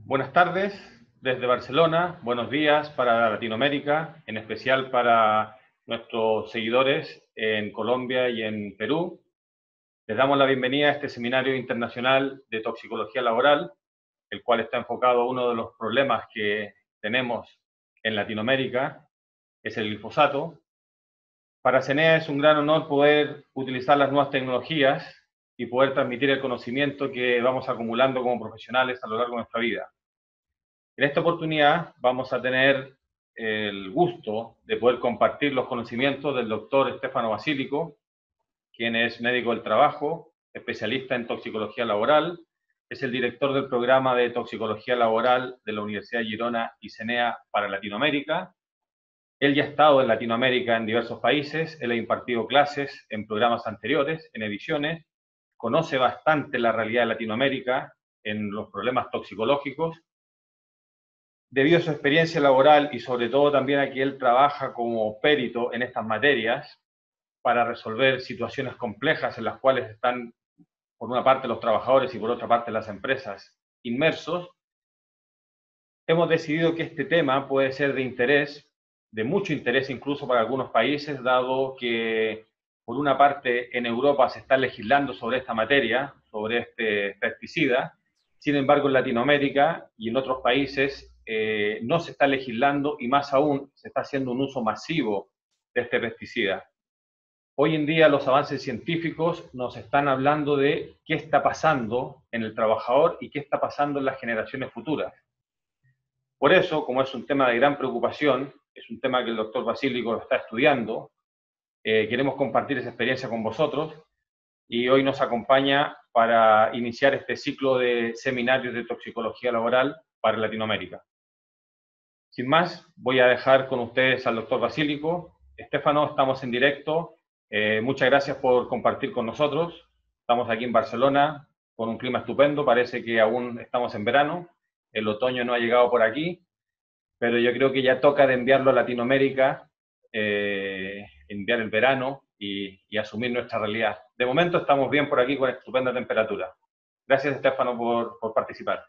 Buenas tardes desde Barcelona, buenos días para Latinoamérica, en especial para nuestros seguidores en Colombia y en Perú. Les damos la bienvenida a este seminario internacional de toxicología laboral, el cual está enfocado a uno de los problemas que tenemos en Latinoamérica, es el glifosato. Para CENEA es un gran honor poder utilizar las nuevas tecnologías y poder transmitir el conocimiento que vamos acumulando como profesionales a lo largo de nuestra vida. En esta oportunidad vamos a tener el gusto de poder compartir los conocimientos del doctor Stefano Basilico, quien es médico del trabajo, especialista en toxicología laboral, es el director del programa de toxicología laboral de la Universidad de Girona y CENEA para Latinoamérica. Él ya ha estado en Latinoamérica en diversos países, él ha impartido clases en programas anteriores, en ediciones, conoce bastante la realidad de Latinoamérica en los problemas toxicológicos. Debido a su experiencia laboral y sobre todo también a que él trabaja como perito en estas materias para resolver situaciones complejas en las cuales están, por una parte, los trabajadores y por otra parte las empresas inmersos, hemos decidido que este tema puede ser de interés, de mucho interés incluso para algunos países, dado que por una parte en Europa se está legislando sobre esta materia, sobre este pesticida. Sin embargo, en Latinoamérica y en otros países no se está legislando y más aún se está haciendo un uso masivo de este pesticida. Hoy en día los avances científicos nos están hablando de qué está pasando en el trabajador y qué está pasando en las generaciones futuras. Por eso, como es un tema de gran preocupación, es un tema que el doctor Basílico está estudiando, queremos compartir esa experiencia con vosotros y hoy nos acompaña para iniciar este ciclo de seminarios de toxicología laboral para Latinoamérica. Sin más, voy a dejar con ustedes al doctor Basílico. Stefano, estamos en directo. Muchas gracias por compartir con nosotros. Estamos aquí en Barcelona con un clima estupendo. Parece que aún estamos en verano. El otoño no ha llegado por aquí, pero yo creo que ya toca de enviarlo a Latinoamérica, enviar el verano y asumir nuestra realidad. De momento estamos bien por aquí con estupenda temperatura. Gracias, Stefano, por participar.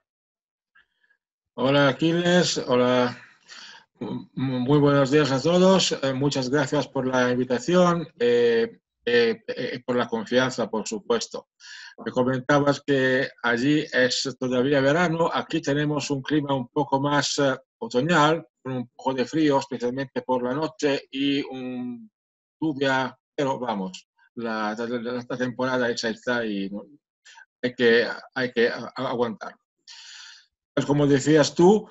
Hola Aquiles, hola, muy buenos días a todos. Muchas gracias por la invitación, por la confianza, por supuesto. Me comentabas que allí es todavía verano, aquí tenemos un clima un poco más otoñal, con un poco de frío, especialmente por la noche, y lluvia, pero vamos, la temporada esa está y hay que aguantar. Pues como decías tú,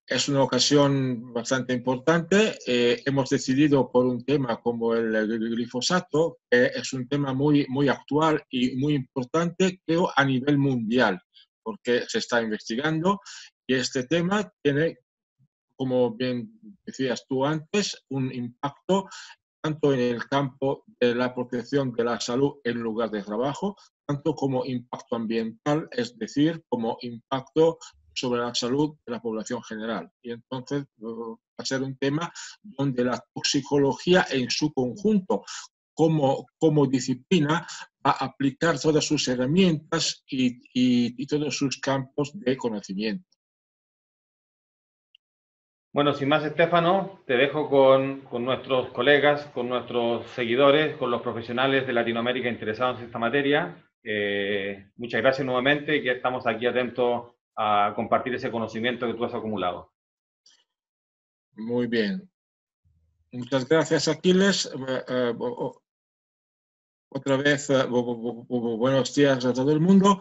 es una ocasión bastante importante. Hemos decidido por un tema como el glifosato, que es un tema muy actual y muy importante, creo, a nivel mundial, porque se está investigando y este tema tiene, como bien decías tú antes, un impacto tanto en el campo de la protección de la salud en lugar de trabajo, tanto como impacto ambiental, es decir, como impacto sobre la salud de la población general. Y entonces va a ser un tema donde la toxicología en su conjunto, como disciplina, va a aplicar todas sus herramientas y todos sus campos de conocimiento. Bueno, sin más, Stefano, te dejo con nuestros colegas, con nuestros seguidores, con los profesionales de Latinoamérica interesados en esta materia. Muchas gracias nuevamente y que estamos aquí atentos a compartir ese conocimiento que tú has acumulado. Muy bien. Muchas gracias, Aquiles. Otra vez, buenos días a todo el mundo.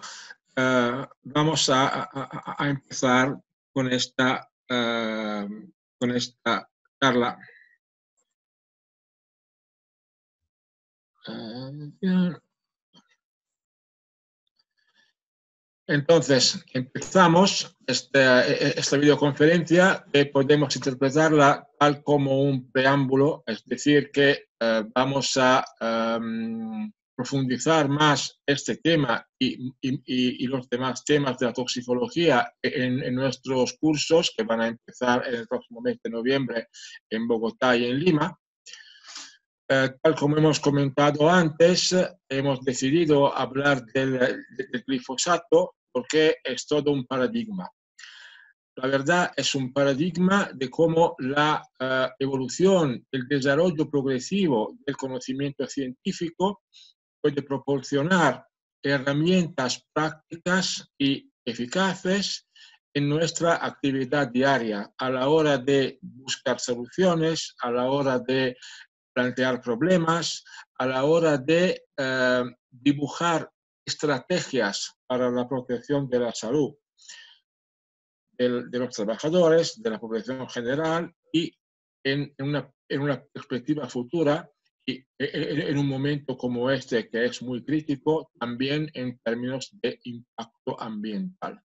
Vamos a empezar con esta charla. Entonces, empezamos esta videoconferencia que podemos interpretarla tal como un preámbulo, es decir, que vamos a profundizar más este tema y los demás temas de la toxicología en nuestros cursos que van a empezar en el próximo mes de noviembre en Bogotá y en Lima. Tal como hemos comentado antes, hemos decidido hablar del glifosato porque es todo un paradigma. la verdad es un paradigma de cómo la evolución, el desarrollo progresivo del conocimiento científico puede proporcionar herramientas prácticas y eficaces en nuestra actividad diaria a la hora de buscar soluciones, a la hora de plantear problemas, a la hora de dibujar estrategias para la protección de la salud de los trabajadores, de la población en general y en una perspectiva futura y en un momento como este que es muy crítico también en términos de impacto ambiental.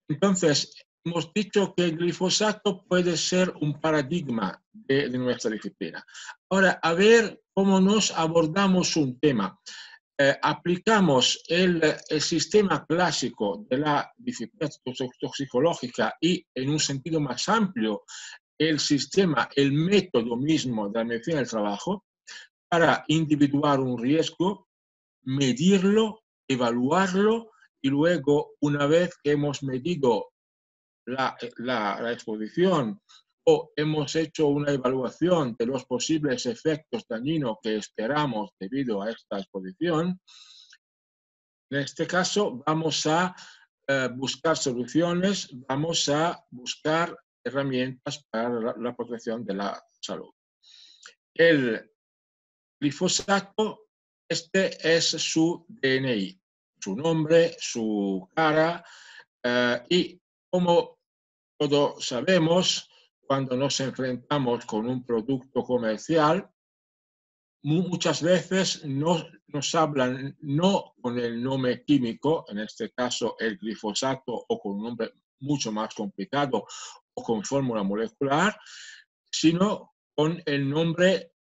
Entonces, hemos dicho que el glifosato puede ser un paradigma de nuestra disciplina. Ahora, a ver cómo nos abordamos un tema. Aplicamos el sistema clásico de la disciplina toxicológica y, en un sentido más amplio, el sistema, el método mismo de la medicina del trabajo para individuar un riesgo, medirlo, evaluarlo y luego, una vez que hemos medido la exposición o hemos hecho una evaluación de los posibles efectos dañinos que esperamos debido a esta exposición, en este caso vamos a buscar soluciones, vamos a buscar herramientas para la protección de la salud. El glifosato, este es su DNI, su nombre, su cara, y como todos sabemos, cuando nos enfrentamos con un producto comercial, muchas veces nos hablan no con el nombre químico, en este caso el glifosato, o con un nombre mucho más complicado o con fórmula molecular, sino con el nombre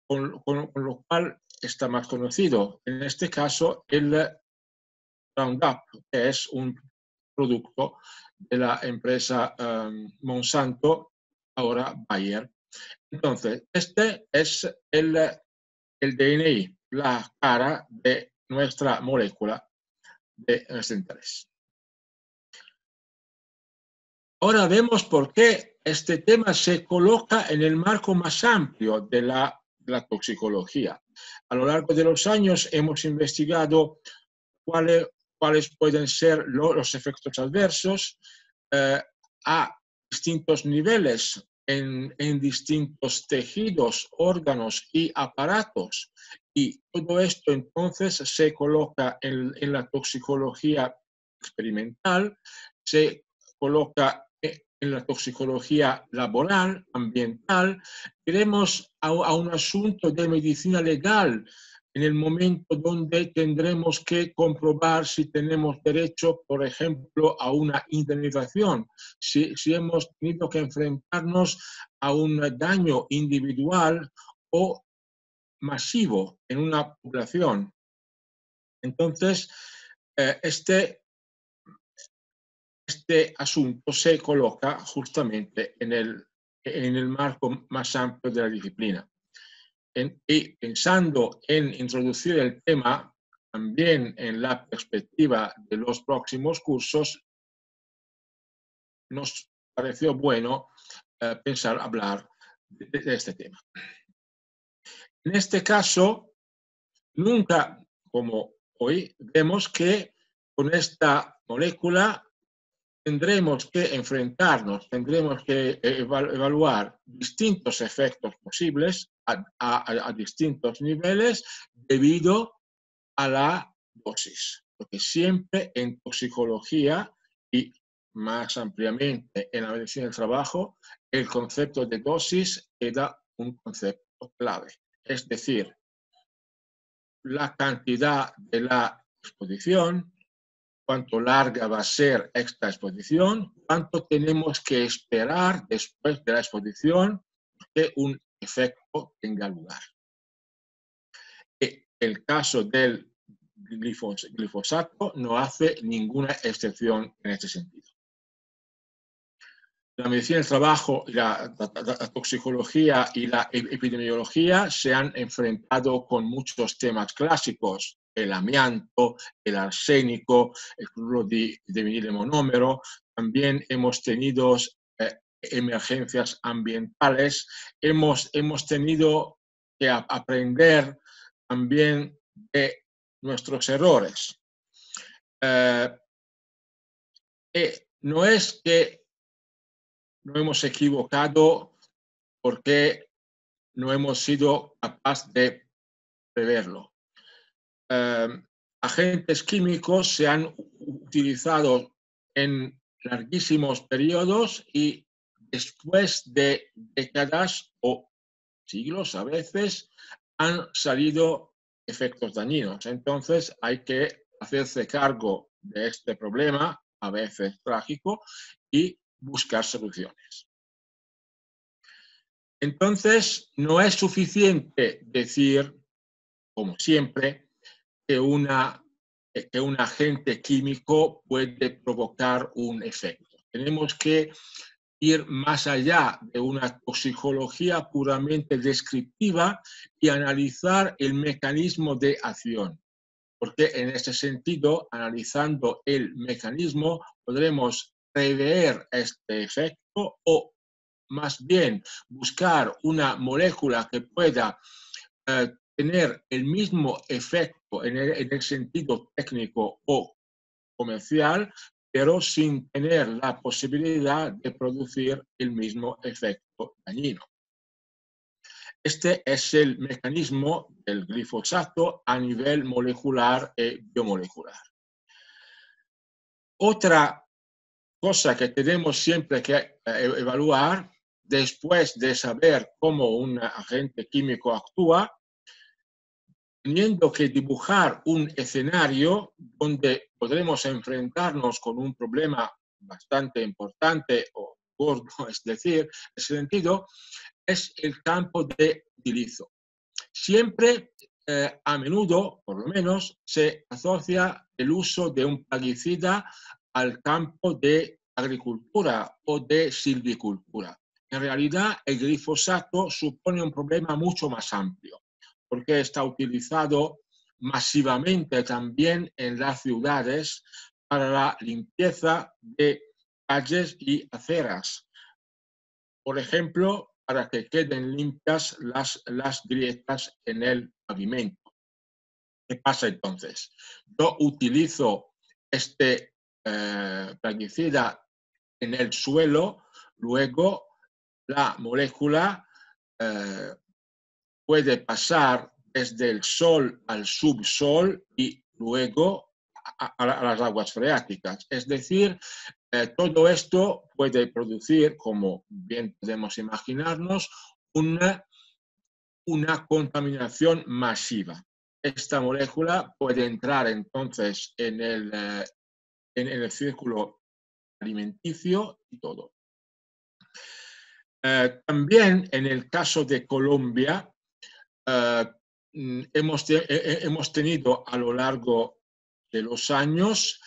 con lo cual está más conocido. En este caso, el Roundup, que es un producto de la empresa Monsanto, ahora Bayer. Entonces, este es el DNI, la cara de nuestra molécula de nuestro interés. Ahora vemos por qué este tema se coloca en el marco más amplio de la toxicología. A lo largo de los años hemos investigado cuáles pueden ser los efectos adversos a distintos niveles en distintos tejidos, órganos y aparatos. Y todo esto entonces se coloca en la toxicología experimental, se coloca en la toxicología laboral, ambiental. Iremos a un asunto de medicina legal en el momento donde tendremos que comprobar si tenemos derecho, por ejemplo, a una indemnización, si hemos tenido que enfrentarnos a un daño individual o masivo en una población. Entonces, este asunto se coloca justamente en el marco más amplio de la disciplina. Y pensando en introducir el tema también en la perspectiva de los próximos cursos, nos pareció bueno pensar hablar de este tema. En este caso, nunca, como hoy, vemos que con esta molécula tendremos que enfrentarnos, tendremos que evaluar distintos efectos posibles a distintos niveles debido a la dosis. Porque siempre en toxicología y más ampliamente en la medicina del trabajo, el concepto de dosis queda un concepto clave. Es decir, la cantidad de la exposición, cuánto larga va a ser esta exposición, cuánto tenemos que esperar después de la exposición que un efecto tenga lugar. El caso del glifosato no hace ninguna excepción en este sentido. La medicina del trabajo, la toxicología y la epidemiología se han enfrentado con muchos temas clásicos el amianto, el arsénico, el cloruro de vinilo monómero. También hemos tenido emergencias ambientales. Hemos tenido que aprender también de nuestros errores. No es que no hemos equivocado porque no hemos sido capaces de preverlo. Agentes químicos se han utilizado en larguísimos periodos y después de décadas o siglos a veces han salido efectos dañinos. Entonces hay que hacerse cargo de este problema, a veces trágico, y buscar soluciones. Entonces, no es suficiente decir, como siempre, que un agente químico puede provocar un efecto. Tenemos que ir más allá de una toxicología puramente descriptiva y analizar el mecanismo de acción. Porque en ese sentido, analizando el mecanismo, podremos prever este efecto o más bien buscar una molécula que pueda tener el mismo efecto en el sentido técnico o comercial, pero sin tener la posibilidad de producir el mismo efecto dañino. Este es el mecanismo del glifosato a nivel molecular y biomolecular. Otra cosa que tenemos siempre que evaluar, después de saber cómo un agente químico actúa, teniendo que dibujar un escenario donde podremos enfrentarnos con un problema bastante importante o gordo, es decir, en ese sentido, es el campo de utilizo. Siempre, a menudo, por lo menos, se asocia el uso de un plaguicida al campo de agricultura o de silvicultura. En realidad, el glifosato supone un problema mucho más amplio, porque está utilizado masivamente también en las ciudades para la limpieza de calles y aceras. Por ejemplo, para que queden limpias las grietas en el pavimento. ¿Qué pasa entonces? Yo utilizo este plaguicida en el suelo, luego la molécula puede pasar desde el sol al subsol y luego a las aguas freáticas. Es decir, todo esto puede producir, como bien podemos imaginarnos, una contaminación masiva. Esta molécula puede entrar entonces en el círculo alimenticio y todo. También en el caso de Colombia, hemos tenido a lo largo de los años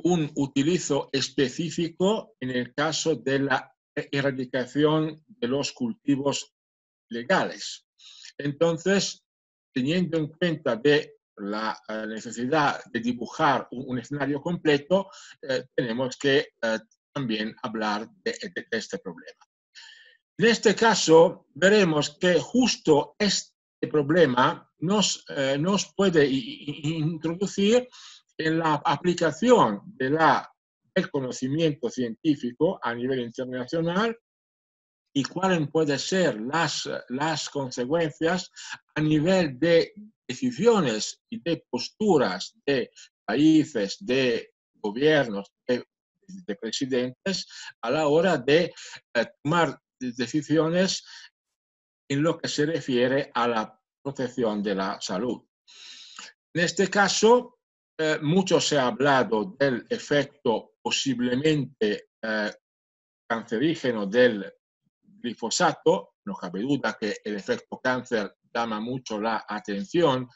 un utilizo específico en el caso de la erradicación de los cultivos legales. Entonces, teniendo en cuenta de la necesidad de dibujar un escenario completo, tenemos que también hablar de este problema. En este caso, veremos que justo este problema nos puede introducir en la aplicación del conocimiento científico a nivel internacional y cuáles pueden ser las consecuencias a nivel de decisiones y de posturas de países, de gobiernos, de presidentes a la hora de tomar decisiones en lo que se refiere a la protección de la salud. En este caso, mucho se ha hablado del efecto posiblemente cancerígeno del glifosato. No cabe duda que el efecto cáncer llama mucho la atención,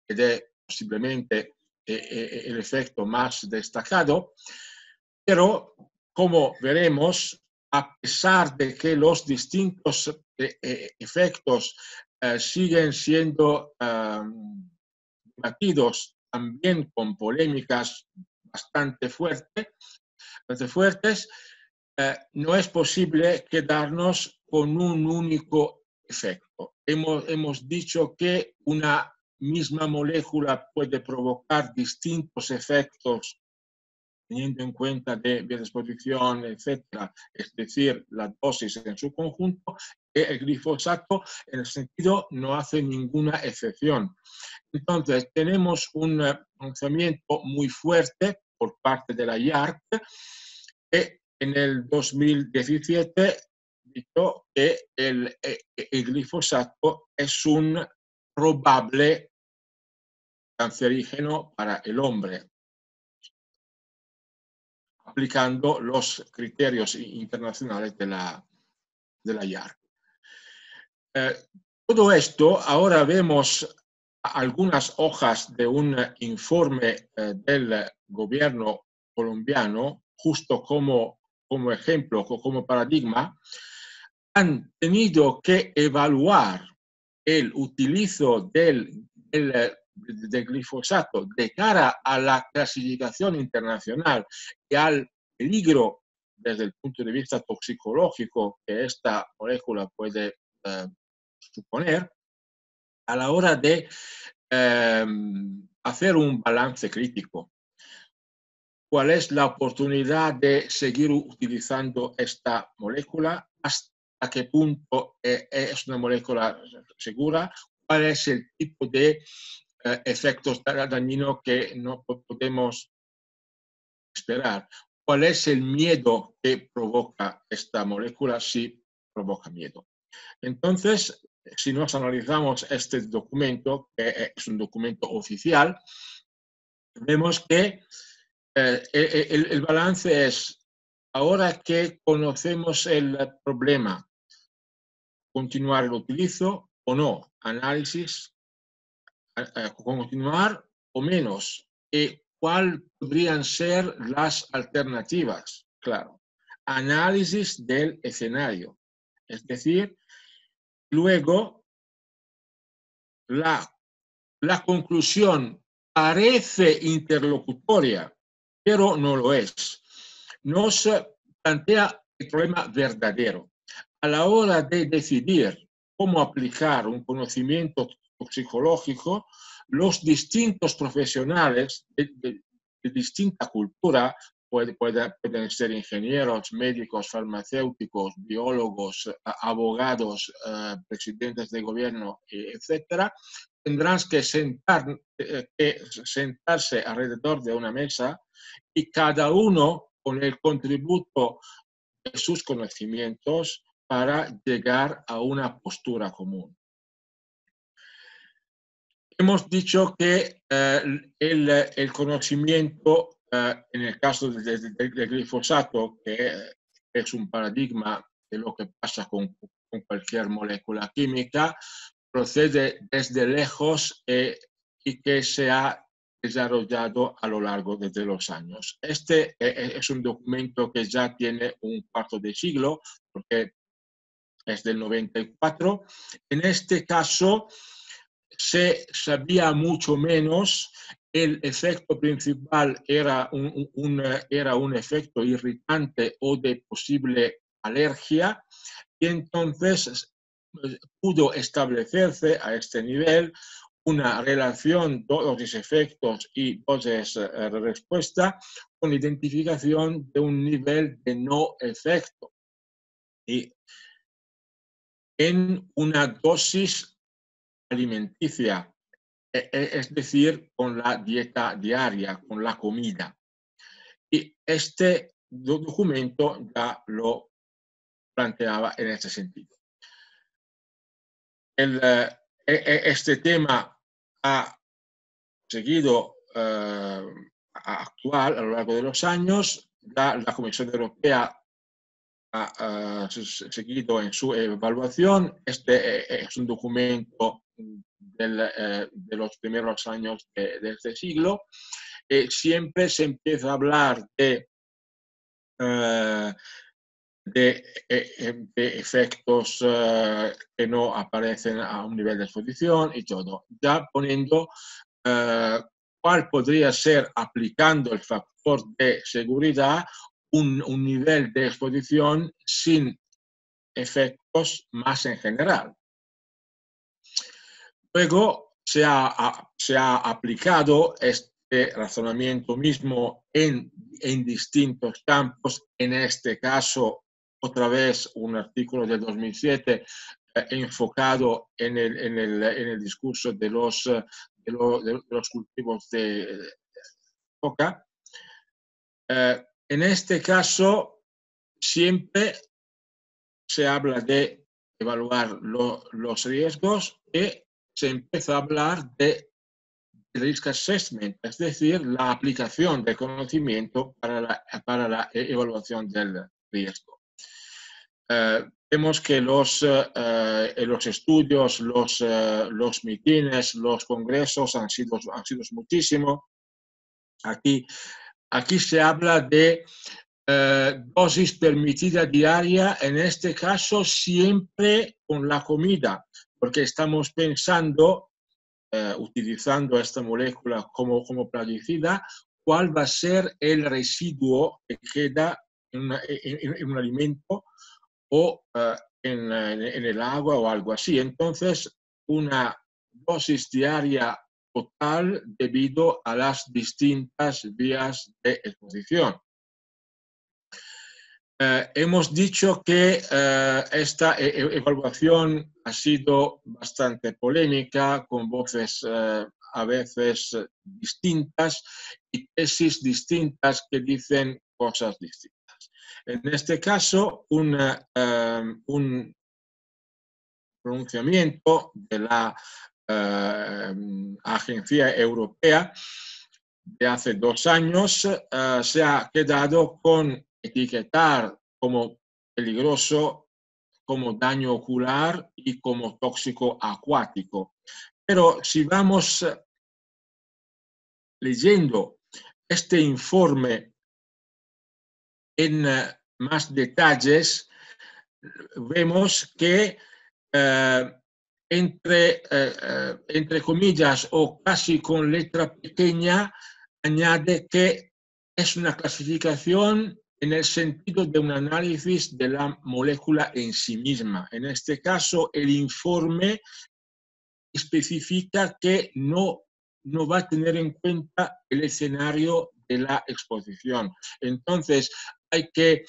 es posiblemente el efecto más destacado, pero como veremos, a pesar de que los distintos efectos siguen siendo debatidos también con polémicas bastante fuertes, no es posible quedarnos con un único efecto. Hemos dicho que una misma molécula puede provocar distintos efectos teniendo en cuenta de biodisposición, etcétera, es decir, la dosis en su conjunto. El glifosato, en el sentido, no hace ninguna excepción. Entonces, tenemos un pronunciamiento muy fuerte por parte de la IARC, que en el 2017 dijo que el glifosato es un probable cancerígeno para el hombre, aplicando los criterios internacionales de la IARC. Todo esto, ahora vemos algunas hojas de un informe del gobierno colombiano, justo como ejemplo, como paradigma. Han tenido que evaluar el utilizo del glifosato de cara a la clasificación internacional y al peligro desde el punto de vista toxicológico que esta molécula puede suponer, a la hora de hacer un balance crítico. ¿Cuál es la oportunidad de seguir utilizando esta molécula? ¿Hasta qué punto es una molécula segura? ¿Cuál es el tipo de efectos dañinos que no podemos esperar? ¿Cuál es el miedo que provoca esta molécula si provoca miedo? Entonces, si nos analizamos este documento, que es un documento oficial, vemos que el balance es, ahora que conocemos el problema, continuar el utilizo o no, análisis, continuar o menos, ¿cuáles podrían ser las alternativas? Claro, análisis del escenario, es decir, luego la conclusión parece interlocutoria, pero no lo es. Nos plantea el problema verdadero. A la hora de decidir cómo aplicar un conocimiento toxicológico, los distintos profesionales de distinta cultura, pueden ser ingenieros, médicos, farmacéuticos, biólogos, abogados, presidentes de gobierno, etcétera, tendrán que sentarse alrededor de una mesa y cada uno con el contributo de sus conocimientos para llegar a una postura común. Hemos dicho que el conocimiento, en el caso del glifosato, que es un paradigma de lo que pasa con cualquier molécula química, procede desde lejos y que se ha desarrollado a lo largo de los años. Este es un documento que ya tiene un cuarto de siglo, porque es del 94. En este caso, se sabía mucho menos. El efecto principal era un efecto irritante o de posible alergia, y entonces pudo establecerse a este nivel una relación dosis-efectos y dosis-respuesta con identificación de un nivel de no efecto. Y en una dosis alimenticia, es decir, con la dieta diaria, con la comida. Y este documento ya lo planteaba en este sentido. Este tema ha seguido actual a lo largo de los años. La Comisión Europea ha seguido en su evaluación. Este es un documento de los primeros años de este siglo. Siempre se empieza a hablar de efectos que no aparecen a un nivel de exposición y todo, ya poniendo cuál podría ser, aplicando el factor de seguridad, un nivel de exposición sin efectos más en general. Luego se ha aplicado este razonamiento mismo en distintos campos. En este caso, otra vez, un artículo de 2007 enfocado en el discurso de los cultivos de coca. En este caso, siempre se habla de evaluar los riesgos y se empieza a hablar de risk assessment, es decir, la aplicación del conocimiento para la evaluación del riesgo. Vemos que los estudios, los mitines, los congresos han sido muchísimo. Aquí se habla de dosis permitida diaria, en este caso siempre con la comida, porque estamos pensando, utilizando esta molécula como plaguicida, cuál va a ser el residuo que queda en un alimento o en el agua o algo así. Entonces, una dosis diaria total debido a las distintas vías de exposición. Hemos dicho que esta evaluación ha sido bastante polémica, con voces a veces distintas y tesis distintas que dicen cosas distintas. En este caso, un pronunciamiento de la Agencia Europea de hace 2 años se ha quedado con etiquetar como peligroso, como daño ocular y como tóxico acuático. Pero si vamos leyendo este informe en más detalles, vemos que entre comillas o casi con letra pequeña, añade que es una clasificación en el sentido de un análisis de la molécula en sí misma. En este caso, el informe especifica que no va a tener en cuenta el escenario de la exposición. Entonces, hay que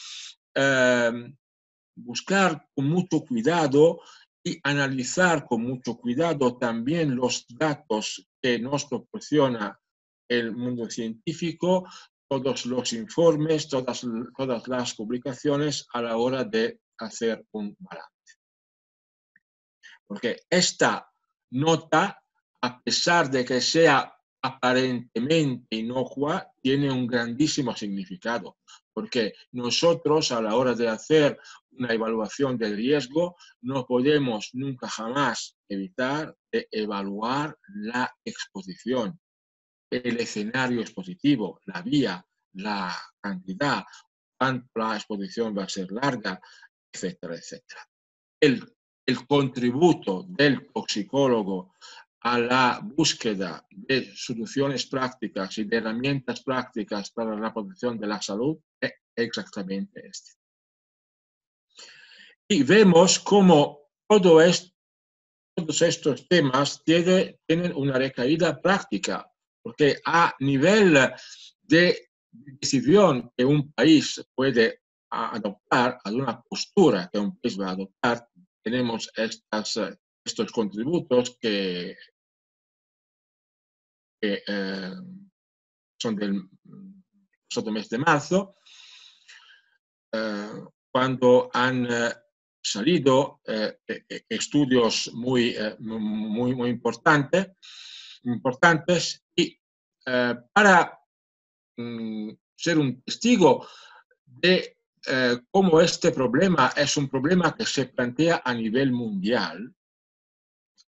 buscar con mucho cuidado y analizar con mucho cuidado también los datos que nos proporciona el mundo científico, todos los informes, todas las publicaciones a la hora de hacer un balance. Porque esta nota, a pesar de que sea aparentemente inocua, tiene un grandísimo significado, porque nosotros a la hora de hacer una evaluación del riesgo no podemos nunca jamás evitar de evaluar la exposición, el escenario expositivo, la vía, la cantidad, cuánto la exposición va a ser larga, etcétera, etcétera. El contributo del toxicólogo a la búsqueda de soluciones prácticas y de herramientas prácticas para la protección de la salud es exactamente este. Y vemos cómo todos estos temas tienen una recaída práctica, porque a nivel de decisión que un país puede adoptar, a una postura que un país va a adoptar, tenemos estos contributos que son del pasado mes de marzo, cuando han salido estudios muy importantes y para ser un testigo de cómo este problema es un problema que se plantea a nivel mundial,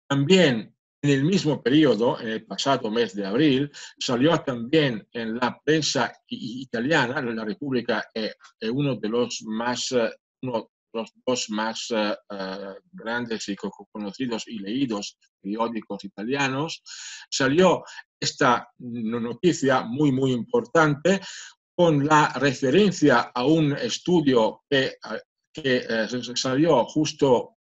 también en el mismo periodo, en el pasado mes de abril, salió también en la prensa italiana, La Repubblica es uno de los los dos más grandes y conocidos y leídos periódicos italianos, salió esta noticia muy importante con la referencia a un estudio que salió justo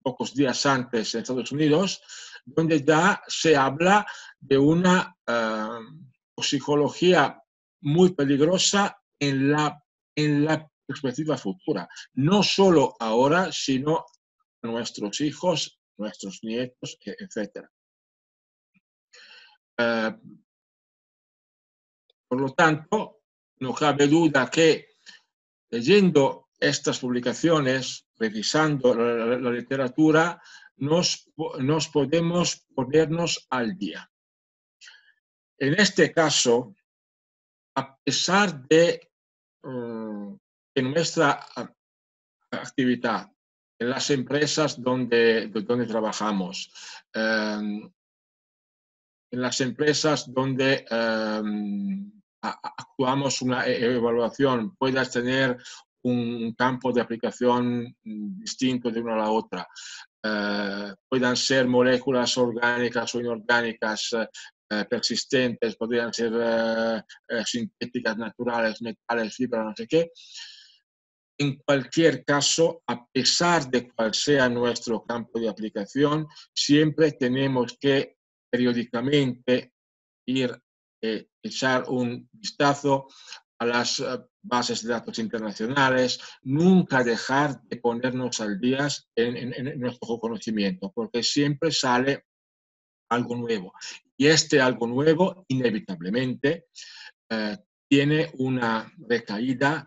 pocos días antes en Estados Unidos, donde ya se habla de una toxicología muy peligrosa en la perspectiva futura. No solo ahora, sino a nuestros hijos, nuestros nietos, etc. Por lo tanto, no cabe duda que leyendo estas publicaciones, revisando la literatura, nos podemos ponernos al día. En este caso, a pesar de que nuestra actividad en las empresas donde trabajamos, en las empresas donde actuamos una evaluación, puedas tener un campo de aplicación distinto de una a la otra, puedan ser moléculas orgánicas o inorgánicas persistentes, podrían ser sintéticas, naturales, metales, fibras, no sé qué. En cualquier caso, a pesar de cuál sea nuestro campo de aplicación, siempre tenemos que periódicamente ir echar un vistazo a las bases de datos internacionales, nunca dejar de ponernos al día en nuestro conocimiento, porque siempre sale algo nuevo. Y este algo nuevo, inevitablemente, tiene una recaída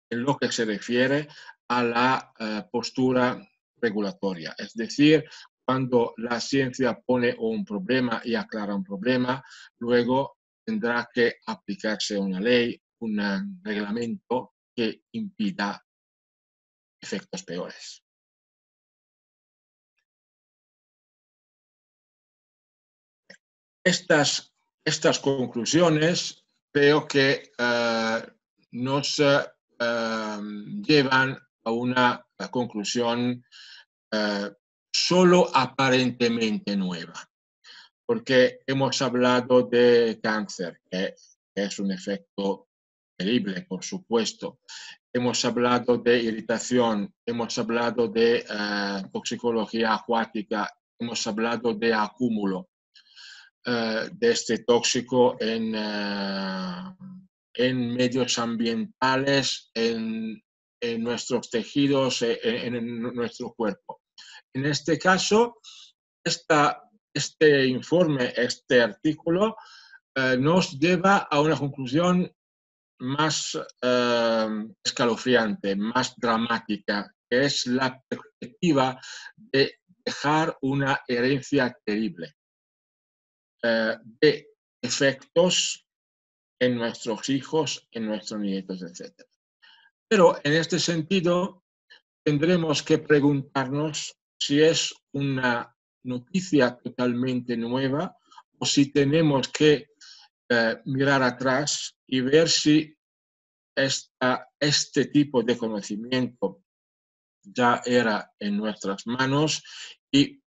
en lo que se refiere a la postura regulatoria. Es decir, cuando la ciencia pone un problema y aclara un problema, luego tendrá que aplicarse una ley, un reglamento que impida efectos peores. Estas conclusiones creo que nos llevan a una conclusión solo aparentemente nueva, porque hemos hablado de cáncer, que es un efecto terrible, por supuesto. Hemos hablado de irritación, hemos hablado de toxicología acuática, hemos hablado de acúmulo de este tóxico en medios ambientales, en nuestros tejidos, en nuestro cuerpo. En este caso, este informe, este artículo, nos lleva a una conclusión más escalofriante, más dramática, que es la perspectiva de dejar una herencia terrible de efectos en nuestros hijos, en nuestros nietos, etc. Pero en este sentido, tendremos que preguntarnos si es una noticia totalmente nueva o si tenemos que mirar atrás y ver si este tipo de conocimiento ya era en nuestras manos y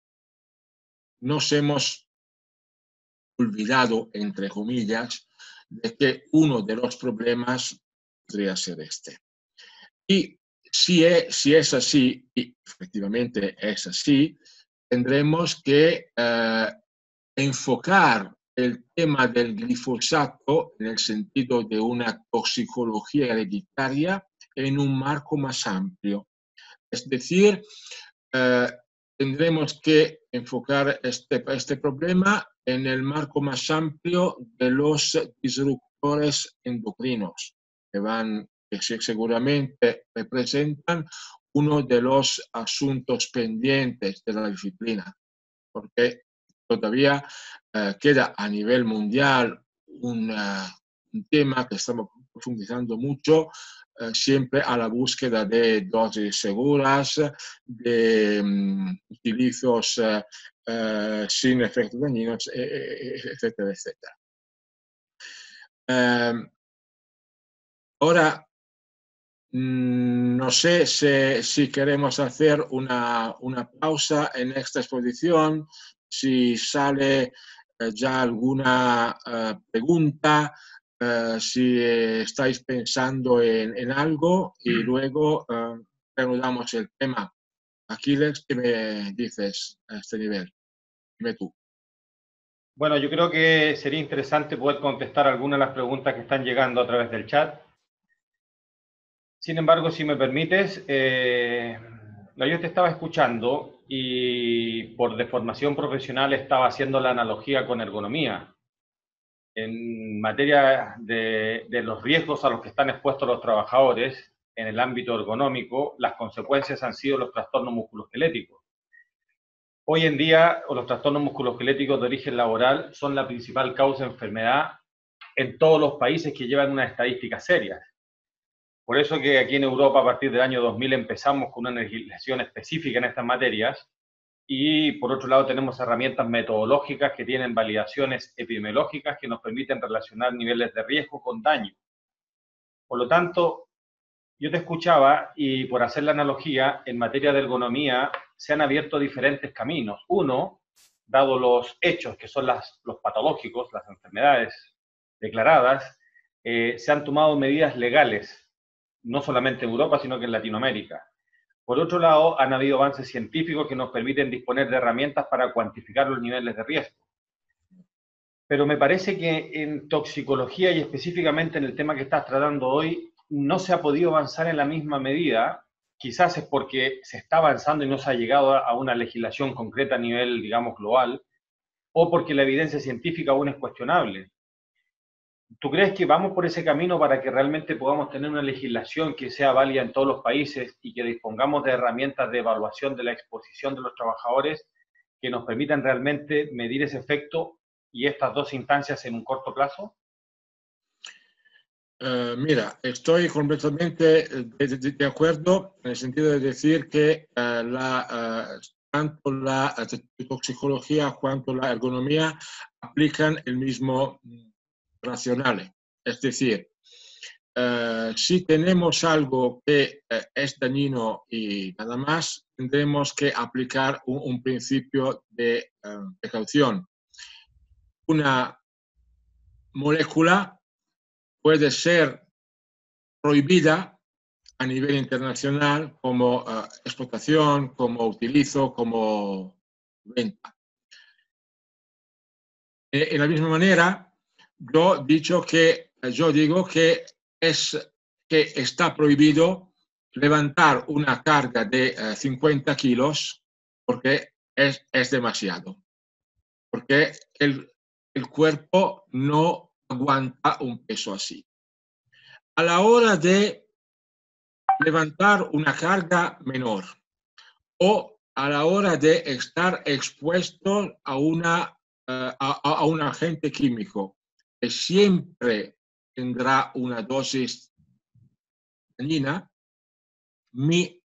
nos hemos olvidado, entre comillas, de que uno de los problemas podría ser este. Y si es así, y efectivamente es así, tendremos que enfocar el tema del glifosato en el sentido de una toxicología hereditaria en un marco más amplio. Es decir, tendremos que enfocar este problema en el marco más amplio de los disruptores endocrinos, que seguramente representan uno de los asuntos pendientes de la disciplina, porque todavía queda a nivel mundial un tema que estamos profundizando mucho, siempre a la búsqueda de dosis seguras, de utilizos sin efectos dañinos, etcétera, etcétera. Ahora, no sé si queremos hacer una pausa en esta exposición, si sale ya alguna pregunta, si estáis pensando en algo y luego reanudamos el tema. Aquiles, ¿qué me dices a este nivel? Dime tú. Bueno, yo creo que sería interesante poder contestar algunas de las preguntas que están llegando a través del chat. Sin embargo, si me permites, yo te estaba escuchando y por deformación profesional estaba haciendo la analogía con ergonomía. En materia de los riesgos a los que están expuestos los trabajadores en el ámbito ergonómico, las consecuencias han sido los trastornos musculoesqueléticos. Hoy en día, los trastornos musculoesqueléticos de origen laboral son la principal causa de enfermedad en todos los países que llevan unas estadísticas serias. Por eso que aquí en Europa, a partir del año 2000, empezamos con una legislación específica en estas materias y, por otro lado, tenemos herramientas metodológicas que tienen validaciones epidemiológicas que nos permiten relacionar niveles de riesgo con daño. Por lo tanto, yo te escuchaba y por hacer la analogía, en materia de ergonomía se han abierto diferentes caminos. Uno, dado los hechos que son los patológicos, las enfermedades declaradas, se han tomado medidas legales, no solamente en Europa, sino que en Latinoamérica. Por otro lado, han habido avances científicos que nos permiten disponer de herramientas para cuantificar los niveles de riesgo. Pero me parece que en toxicología y específicamente en el tema que estás tratando hoy, no se ha podido avanzar en la misma medida. Quizás es porque se está avanzando y no se ha llegado a una legislación concreta a nivel, digamos, global, o porque la evidencia científica aún es cuestionable. ¿Tú crees que vamos por ese camino para que realmente podamos tener una legislación que sea válida en todos los países y que dispongamos de herramientas de evaluación de la exposición de los trabajadores que nos permitan realmente medir ese efecto y estas dos instancias en un corto plazo? Mira, estoy completamente de acuerdo en el sentido de decir que tanto la toxicología cuanto la ergonomía aplican el mismo racional. Es decir, si tenemos algo que es dañino y nada más, tendremos que aplicar un principio de precaución. Una molécula puede ser prohibida a nivel internacional como explotación, como utilizo, como venta. En la misma manera, yo digo que está prohibido levantar una carga de 50 kilos porque es demasiado, porque el cuerpo no aguanta un peso así. A la hora de levantar una carga menor o a la hora de estar expuesto a un agente químico que siempre tendrá una dosis dañina, mi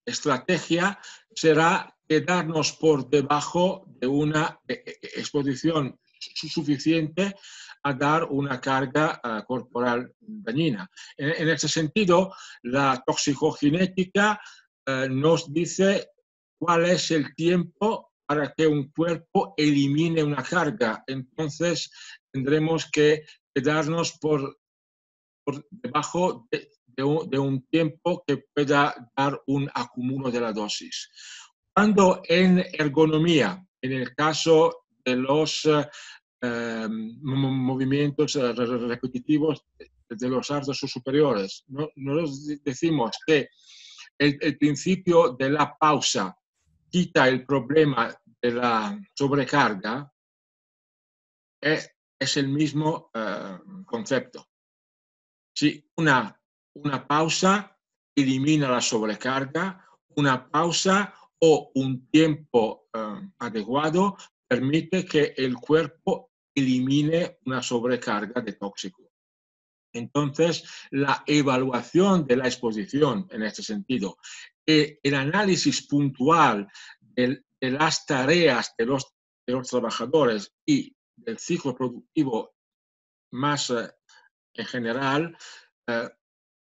estrategia será quedarnos por debajo de una exposición suficiente a dar una carga corporal dañina. En ese sentido, la toxicogenética nos dice cuál es el tiempo para que un cuerpo elimine una carga. Entonces, tendremos que quedarnos por debajo de un tiempo que pueda dar un acúmulo de la dosis. Cuando en ergonomía, en el caso de los movimientos repetitivos de los artes superiores, nos decimos que el principio de la pausa quita el problema de la sobrecarga, es el mismo concepto. Si una pausa elimina la sobrecarga, una pausa o un tiempo adecuado permite que el cuerpo elimine una sobrecarga de tóxico. Entonces, la evaluación de la exposición en este sentido, el análisis puntual de las tareas de los trabajadores y del ciclo productivo más en general,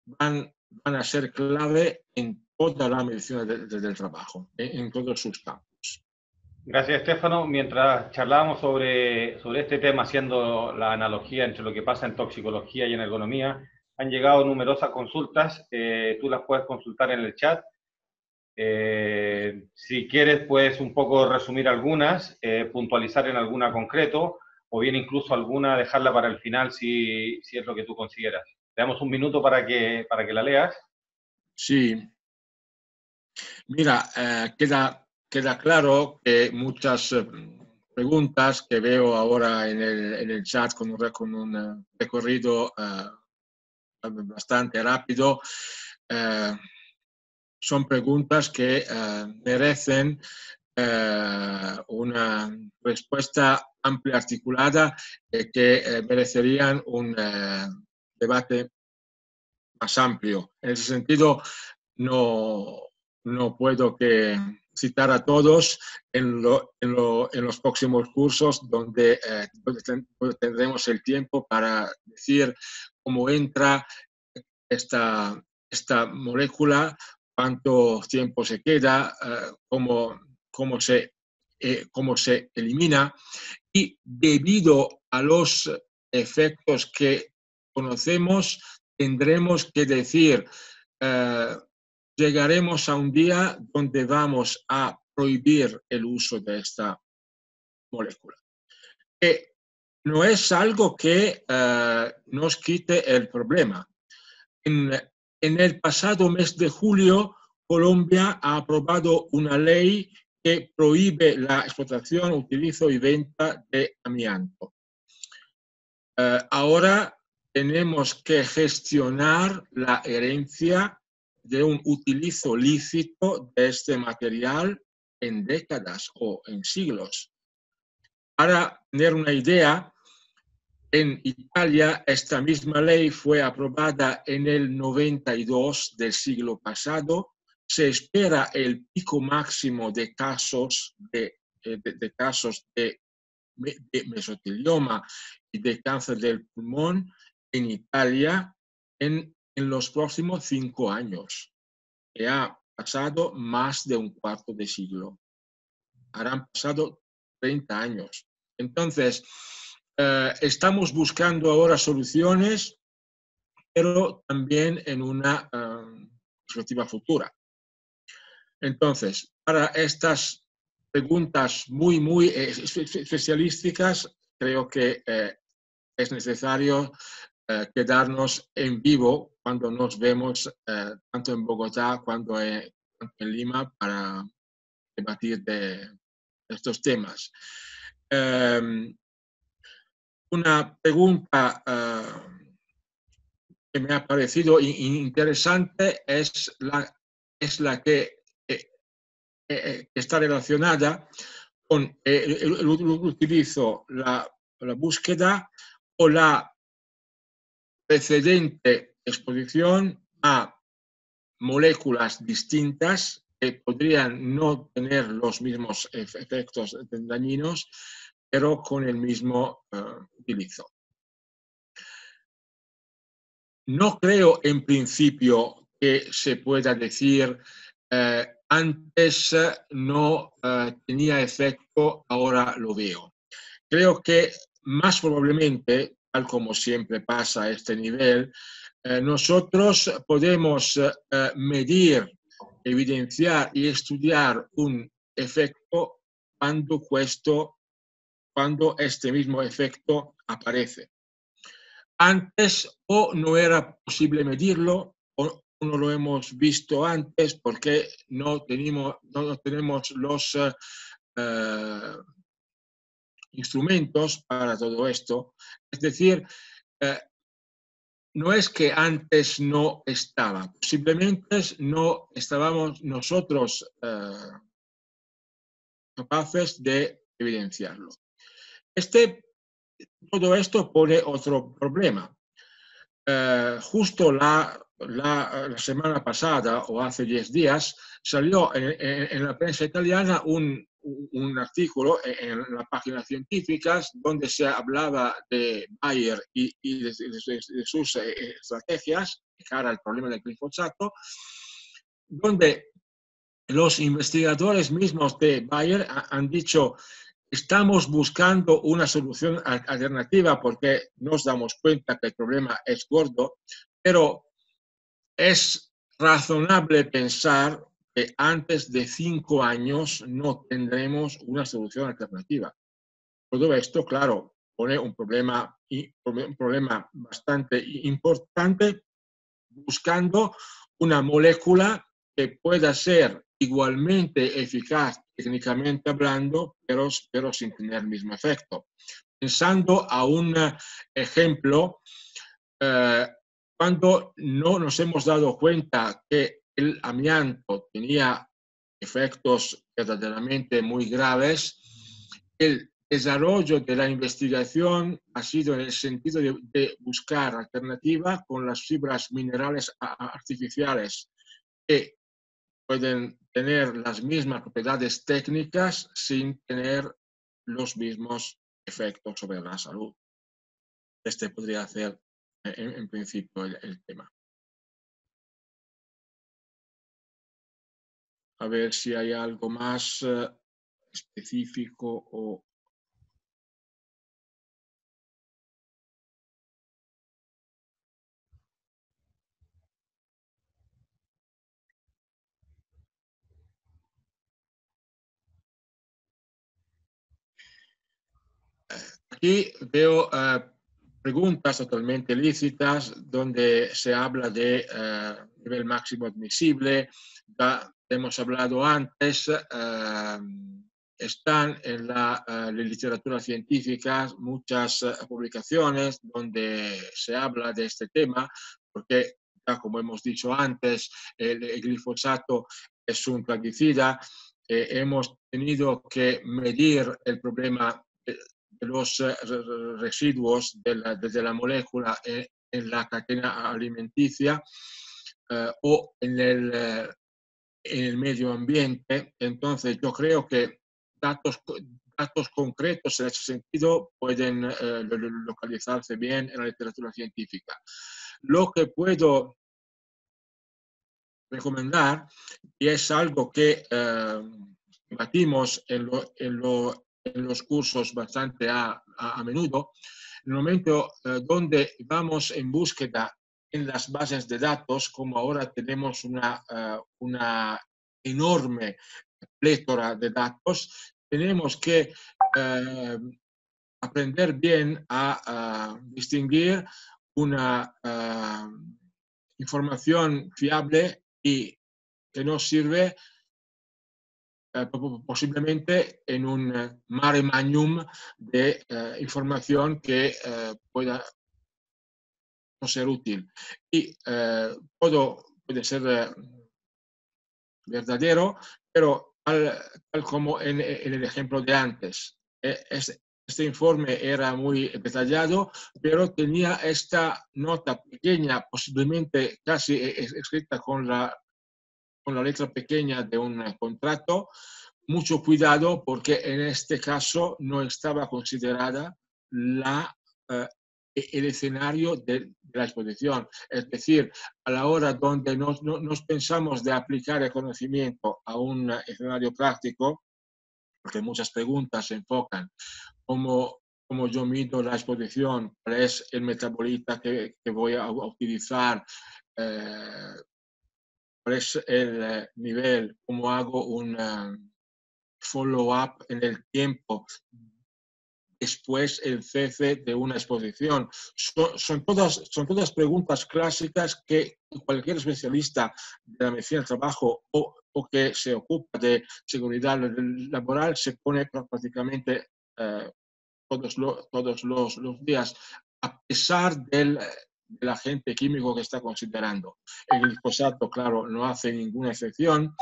van van a ser clave en toda la medicina del trabajo, en todos sus campos. Gracias, Stefano. Mientras charlábamos sobre este tema, haciendo la analogía entre lo que pasa en toxicología y en ergonomía, han llegado numerosas consultas. Tú las puedes consultar en el chat. Si quieres, puedes un poco resumir algunas, puntualizar en alguna concreto, o bien incluso alguna dejarla para el final si es lo que tú consideras. Te damos un minuto para que la leas. Sí. Mira, queda claro que muchas preguntas que veo ahora en el chat con un recorrido bastante rápido son preguntas que merecen una respuesta amplia, articulada, que merecerían un debate más amplio. En ese sentido, no puedo que citar a todos en los próximos cursos donde tendremos el tiempo para decir cómo entra esta molécula, cuánto tiempo se queda, cómo se elimina, y debido a los efectos que conocemos, tendremos que decir, llegaremos a un día donde vamos a prohibir el uso de esta molécula. No es algo que nos quite el problema. En el pasado mes de julio, Colombia ha aprobado una ley que prohíbe la explotación, utilizo y venta de amianto. Ahora tenemos que gestionar la herencia de un utilizo lícito de este material en décadas o en siglos. Para tener una idea, en Italia esta misma ley fue aprobada en el 92 del siglo pasado. Se espera el pico máximo de casos de mesotelioma y de cáncer del pulmón en Italia en los próximos 5 años. Que ha pasado más de un cuarto de siglo. Habrán pasado 30 años. Entonces, estamos buscando ahora soluciones, pero también en una perspectiva futura. Entonces, para estas preguntas muy especialísticas, creo que es necesario quedarnos en vivo cuando nos vemos tanto en Bogotá cuanto en Lima para debatir de estos temas. Una pregunta que me ha parecido interesante es la que está relacionada con el utilizo, la búsqueda o la precedente exposición a moléculas distintas que podrían no tener los mismos efectos dañinos, pero con el mismo utilizo. No creo en principio que se pueda decir antes no tenía efecto, ahora lo veo. Creo que más probablemente, tal como siempre pasa a este nivel, nosotros podemos medir, evidenciar y estudiar un efecto cuando este mismo efecto aparece. Antes o no era posible medirlo o no lo hemos visto antes porque no tenemos los instrumentos para todo esto. Es decir, no es que antes no estaba, simplemente no estábamos nosotros capaces de evidenciarlo. Todo esto pone otro problema. Justo la semana pasada o hace 10 días salió en la prensa italiana un un artículo en las páginas científicas donde se hablaba de Bayer y de sus estrategias de cara al problema del glifosato, donde los investigadores mismos de Bayer han dicho: estamos buscando una solución alternativa porque nos damos cuenta que el problema es gordo, pero es razonable pensar que antes de 5 años no tendremos una solución alternativa. Todo esto, claro, pone un problema bastante importante, buscando una molécula que pueda ser igualmente eficaz técnicamente hablando, pero sin tener el mismo efecto. Pensando a un ejemplo, cuando no nos hemos dado cuenta que el amianto tenía efectos verdaderamente muy graves, el desarrollo de la investigación ha sido en el sentido de buscar alternativas con las fibras minerales artificiales que pueden tener las mismas propiedades técnicas sin tener los mismos efectos sobre la salud. Este podría ser en principio el tema. A ver si hay algo más específico o... Aquí veo preguntas totalmente lícitas donde se habla de nivel máximo admisible. Ya hemos hablado antes, están en la literatura científica muchas publicaciones donde se habla de este tema, porque ya como hemos dicho antes, el glifosato es un plaguicida. Hemos tenido que medir el problema de los residuos de la molécula en la cadena alimenticia o en el medio ambiente. Entonces, yo creo que datos concretos en ese sentido pueden localizarse bien en la literatura científica. Lo que puedo recomendar, y es algo que debatimos en los cursos bastante a menudo, en el momento donde vamos en búsqueda en las bases de datos, como ahora tenemos una enorme plétora de datos, tenemos que aprender bien a distinguir una información fiable y que nos sirve posiblemente en un mare magnum de información que pueda no ser útil. Y puede ser verdadero, pero tal como en el ejemplo de antes. Este informe era muy detallado, pero tenía esta nota pequeña, posiblemente casi escrita con la letra pequeña de un contrato. Mucho cuidado porque en este caso no estaba considerada el escenario de la exposición. Es decir, a la hora donde nos pensamos de aplicar el conocimiento a un escenario práctico, porque muchas preguntas se enfocan cómo yo mido la exposición, cuál es el metabolita que voy a utilizar, cuál es el nivel, cómo hago un follow-up en el tiempo, después el cese de una exposición. Son todas preguntas clásicas que cualquier especialista de la medicina del trabajo o que se ocupa de seguridad laboral se pone prácticamente todos los días, a pesar del agente químico que está considerando. El glifosato, claro, no hace ninguna excepción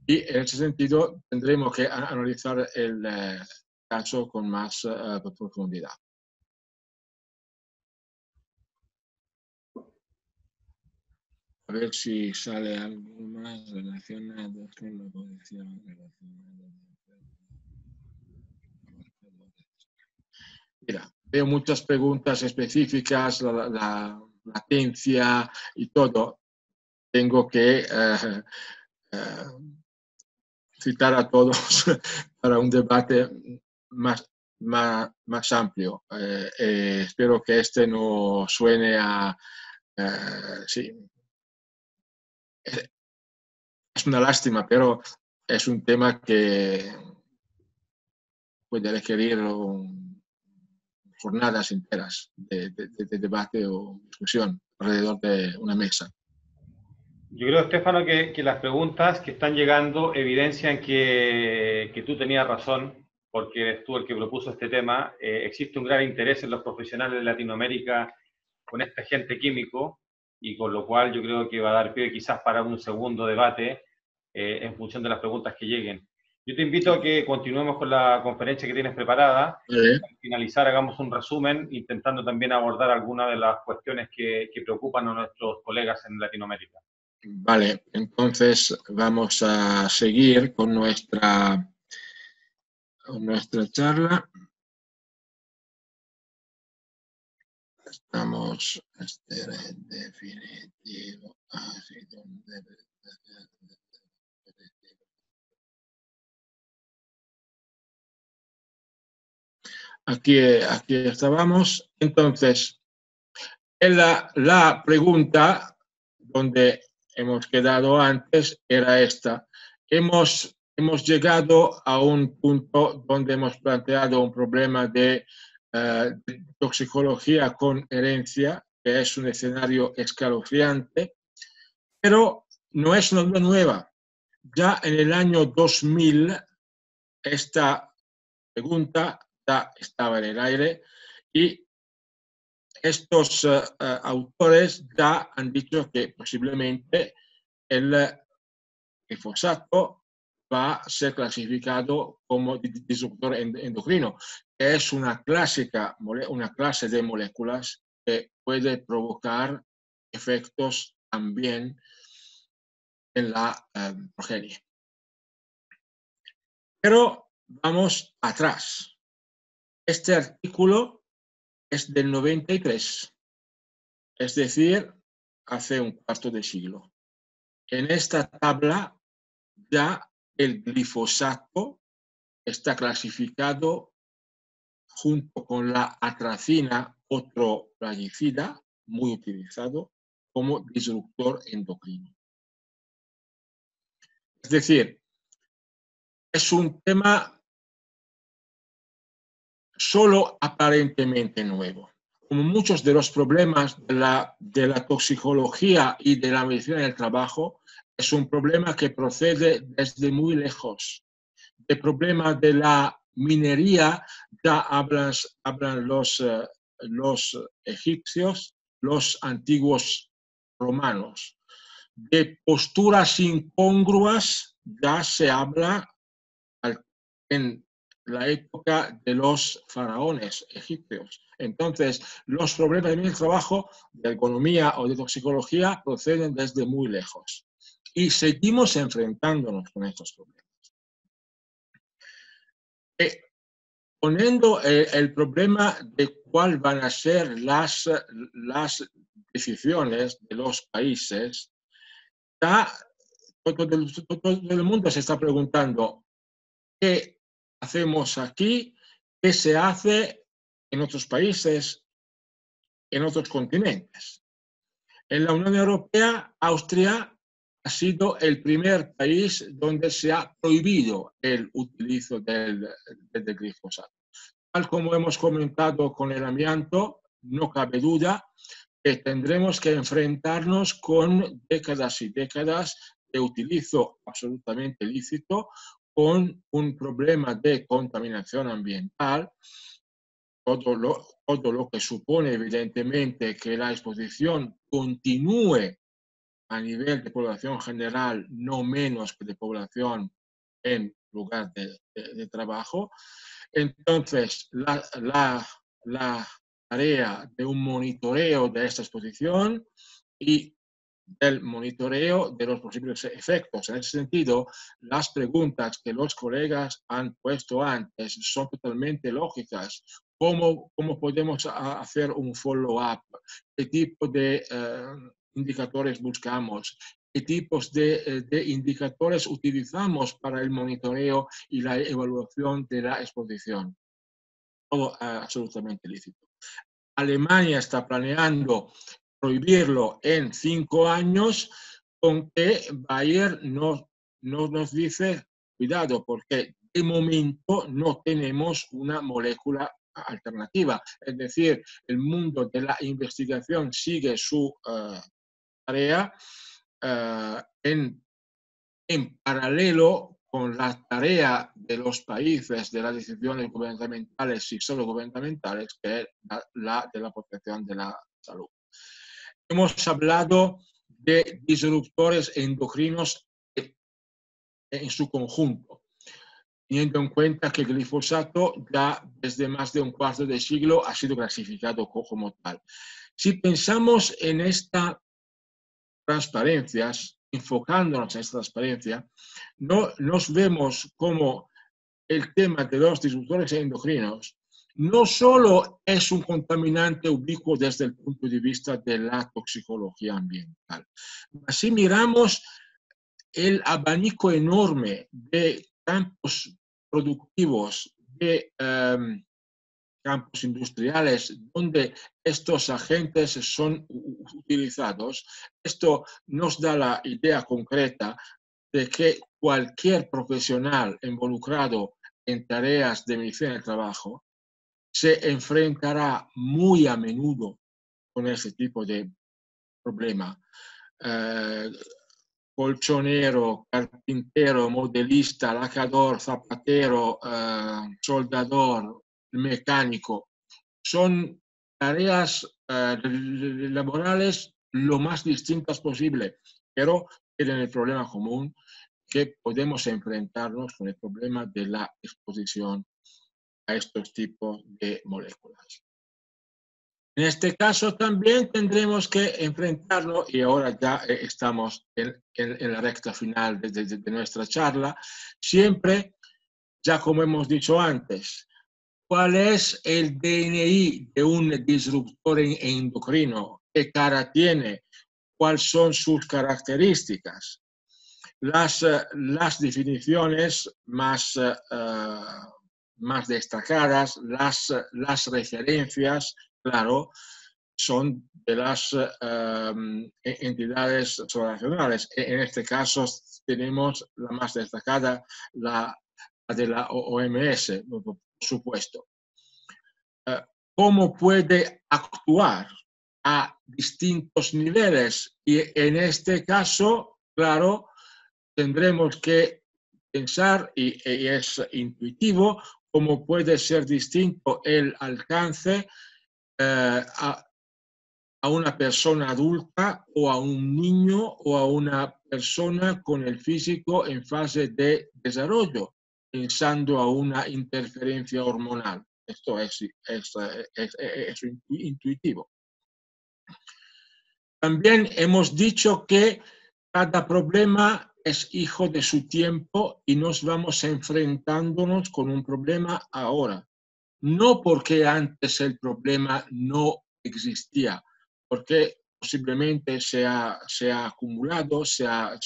y en ese sentido tendremos que analizar el caso con más profundidad. A ver si sale algo más relacionado con la posición relacionada. Mira, veo muchas preguntas específicas, la latencia y todo. Tengo que citar a todos para un debate más amplio. Espero que este no suene a... sí, es una lástima, pero es un tema que puede requerir jornadas enteras de debate o discusión alrededor de una mesa. Yo creo, Estefano, que las preguntas que están llegando evidencian que tú tenías razón, porque eres tú el que propuso este tema. Existe un gran interés en los profesionales de Latinoamérica con este agente químico, y con lo cual yo creo que va a dar pie quizás para un segundo debate en función de las preguntas que lleguen. Yo te invito a que continuemos con la conferencia que tienes preparada. Al finalizar, hagamos un resumen, intentando también abordar algunas de las cuestiones que preocupan a nuestros colegas en Latinoamérica. Vale, entonces vamos a seguir con nuestra charla. Estamos definitivo. Aquí estábamos. Entonces, la pregunta donde hemos quedado antes era esta. Hemos llegado a un punto donde hemos planteado un problema de toxicología con herencia, que es un escenario escalofriante, pero no es una duda nueva. Ya en el año 2000 esta pregunta ya estaba en el aire y estos autores ya han dicho que posiblemente el glifosato va a ser clasificado como disruptor endocrino, que es una clase de moléculas que puede provocar efectos también en la progenie. Pero vamos atrás. Este artículo es del 93, es decir, hace un cuarto de siglo. En esta tabla ya el glifosato está clasificado junto con la atracina, otro plaguicida muy utilizado, como disruptor endocrino. Es decir, es un tema solo aparentemente nuevo. Como muchos de los problemas de la toxicología y de la medicina del trabajo, es un problema que procede desde muy lejos. El problema de la minería ya hablan los egipcios, los antiguos romanos. De posturas incongruas ya se habla en la época de los faraones egipcios. Entonces, los problemas del trabajo, de economía o de toxicología proceden desde muy lejos. Y seguimos enfrentándonos con estos problemas. Poniendo el problema de cuál van a ser las decisiones de los países, todo el mundo se está preguntando qué hacemos aquí, qué se hace en otros países, en otros continentes. En la Unión Europea, Austria ha sido el primer país donde se ha prohibido el utilizo del glifosato. Tal como hemos comentado con el amianto, no cabe duda que tendremos que enfrentarnos con décadas y décadas de utilizo absolutamente lícito, con un problema de contaminación ambiental, todo lo que supone evidentemente que la exposición continúe a nivel de población general, no menos que de población en lugar de trabajo. Entonces, la tarea de un monitoreo de esta exposición y del monitoreo de los posibles efectos. En ese sentido, las preguntas que los colegas han puesto antes son totalmente lógicas. cómo podemos hacer un follow-up, qué tipo de indicadores buscamos, qué tipos de indicadores utilizamos para el monitoreo y la evaluación de la exposición. Todo absolutamente lícito. Alemania está planeando prohibirlo en 5 años, con que Bayer nos dice, cuidado, porque de momento no tenemos una molécula alternativa. Es decir, el mundo de la investigación sigue su tarea en paralelo con la tarea de los países de las decisiones gubernamentales y solo gubernamentales, que es la de la protección de la salud. Hemos hablado de disruptores endocrinos en su conjunto, teniendo en cuenta que el glifosato ya desde más de un cuarto de siglo ha sido clasificado como tal. Si pensamos en estas transparencias, enfocándonos en esta transparencia, nos vemos como el tema de los disruptores endocrinos no solo es un contaminante ubicuo desde el punto de vista de la toxicología ambiental. Si miramos el abanico enorme de campos productivos, de campos industriales donde estos agentes son utilizados, esto nos da la idea concreta de que cualquier profesional involucrado en tareas de medicina del trabajo se enfrentará muy a menudo con ese tipo de problema. Colchonero, carpintero, modelista, lacador, zapatero, soldador, mecánico, son tareas laborales lo más distintas posible, pero tienen el problema común que podemos enfrentarnos con el problema de la exposición a estos tipos de moléculas. En este caso también tendremos que enfrentarnos, y ahora ya estamos en la recta final de nuestra charla, siempre, ya como hemos dicho antes, ¿cuál es el DNI de un disruptor endocrino? ¿Qué cara tiene? ¿Cuáles son sus características? Las definiciones más destacadas, las referencias, claro, son de las entidades supranacionales. En este caso tenemos la más destacada, la de la OMS, por supuesto. ¿Cómo puede actuar a distintos niveles? Y en este caso, claro, tendremos que pensar, y es intuitivo, cómo puede ser distinto el alcance a una persona adulta o a un niño o a una persona con el físico en fase de desarrollo, pensando a una interferencia hormonal. Esto es intuitivo. También hemos dicho que cada problema es hijo de su tiempo y nos vamos enfrentándonos con un problema ahora. No porque antes el problema no existía, porque posiblemente se ha acumulado, se ha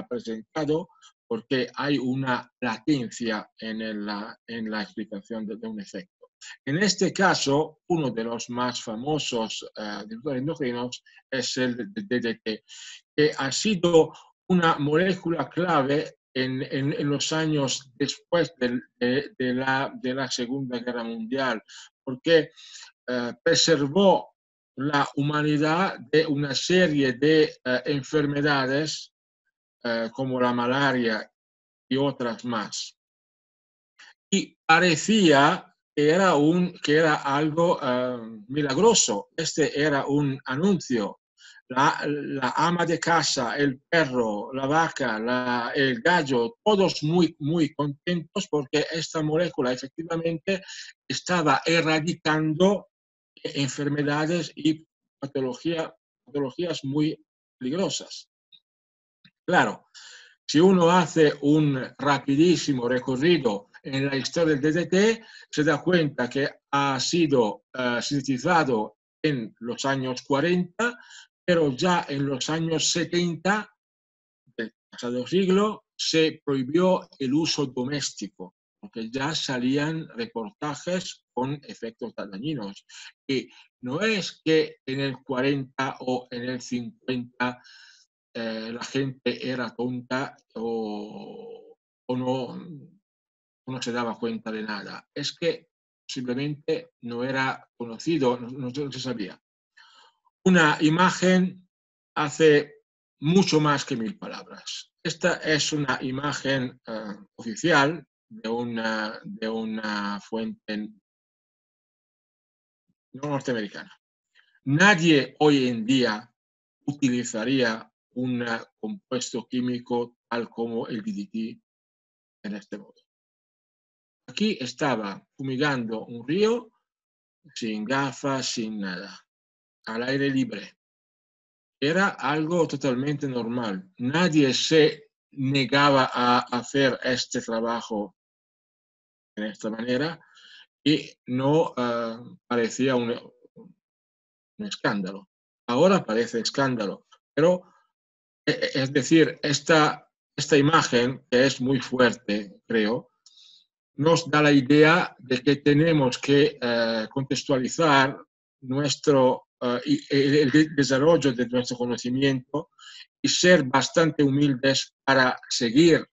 presentado, porque hay una latencia en la explicación de un efecto. En este caso, uno de los más famosos disruptores endocrinos es el DDT, que ha sido una molécula clave en los años después de la Segunda Guerra Mundial, porque preservó la humanidad de una serie de enfermedades como la malaria y otras más. Y parecía que era algo milagroso. Este era un anuncio. La ama de casa, el perro, la vaca, el gallo, todos muy contentos porque esta molécula efectivamente estaba erradicando enfermedades y patologías muy peligrosas. Claro, si uno hace un rapidísimo recorrido en la historia del DDT, se da cuenta que ha sido sintetizado en los años 40, pero ya en los años 70 del pasado siglo se prohibió el uso doméstico, porque ya salían reportajes con efectos dañinos. Y no es que en el 40 o en el 50 la gente era tonta o no se daba cuenta de nada. Es que simplemente no era conocido, no se sabía. Una imagen hace mucho más que 1000 palabras. Esta es una imagen oficial de una fuente no norteamericana. Nadie hoy en día utilizaría un compuesto químico tal como el DDT en este modo. Aquí estaba fumigando un río sin gafas, sin nada, al aire libre. Era algo totalmente normal. Nadie se negaba a hacer este trabajo de esta manera y no parecía un escándalo. Ahora parece escándalo, pero es decir, esta imagen, que es muy fuerte, creo, nos da la idea de que tenemos que contextualizar el desarrollo de nuestro conocimiento y ser bastante humildes para seguir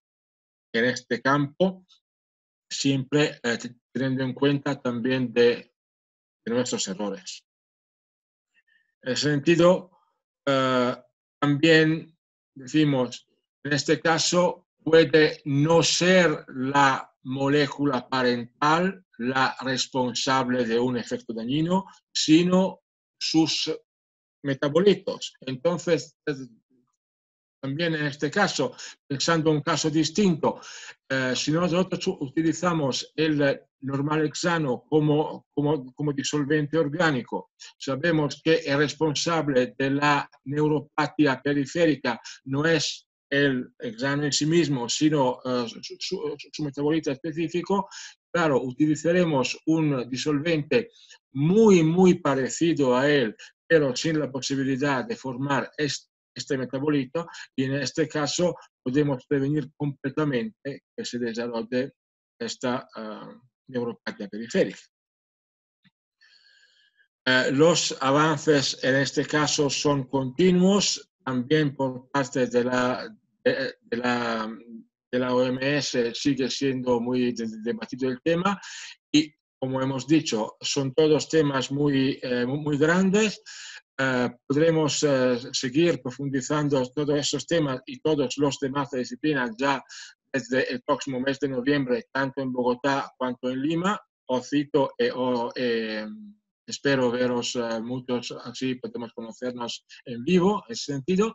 en este campo, siempre teniendo en cuenta también de nuestros errores. En ese sentido, también decimos, en este caso puede no ser la molécula parental la responsable de un efecto dañino, sino sus metabolitos. Entonces, también en este caso, pensando en un caso distinto, si nosotros utilizamos el normalhexano como disolvente orgánico, sabemos que el responsable de la neuropatía periférica no es el hexano en sí mismo, sino su metabolito específico. Claro, utilizaremos un disolvente muy parecido a él, pero sin la posibilidad de formar este metabolito, y en este caso podemos prevenir completamente que se desarrolle esta neuropatía periférica. Los avances en este caso son continuos, también por parte de la OMS sigue siendo muy debatido el tema, y como hemos dicho, son todos temas muy grandes. Podremos seguir profundizando todos esos temas y todos los demás disciplinas ya desde el próximo mes de noviembre, tanto en Bogotá cuanto en Lima. Os cito espero veros muchos, así podemos conocernos en vivo, en ese sentido.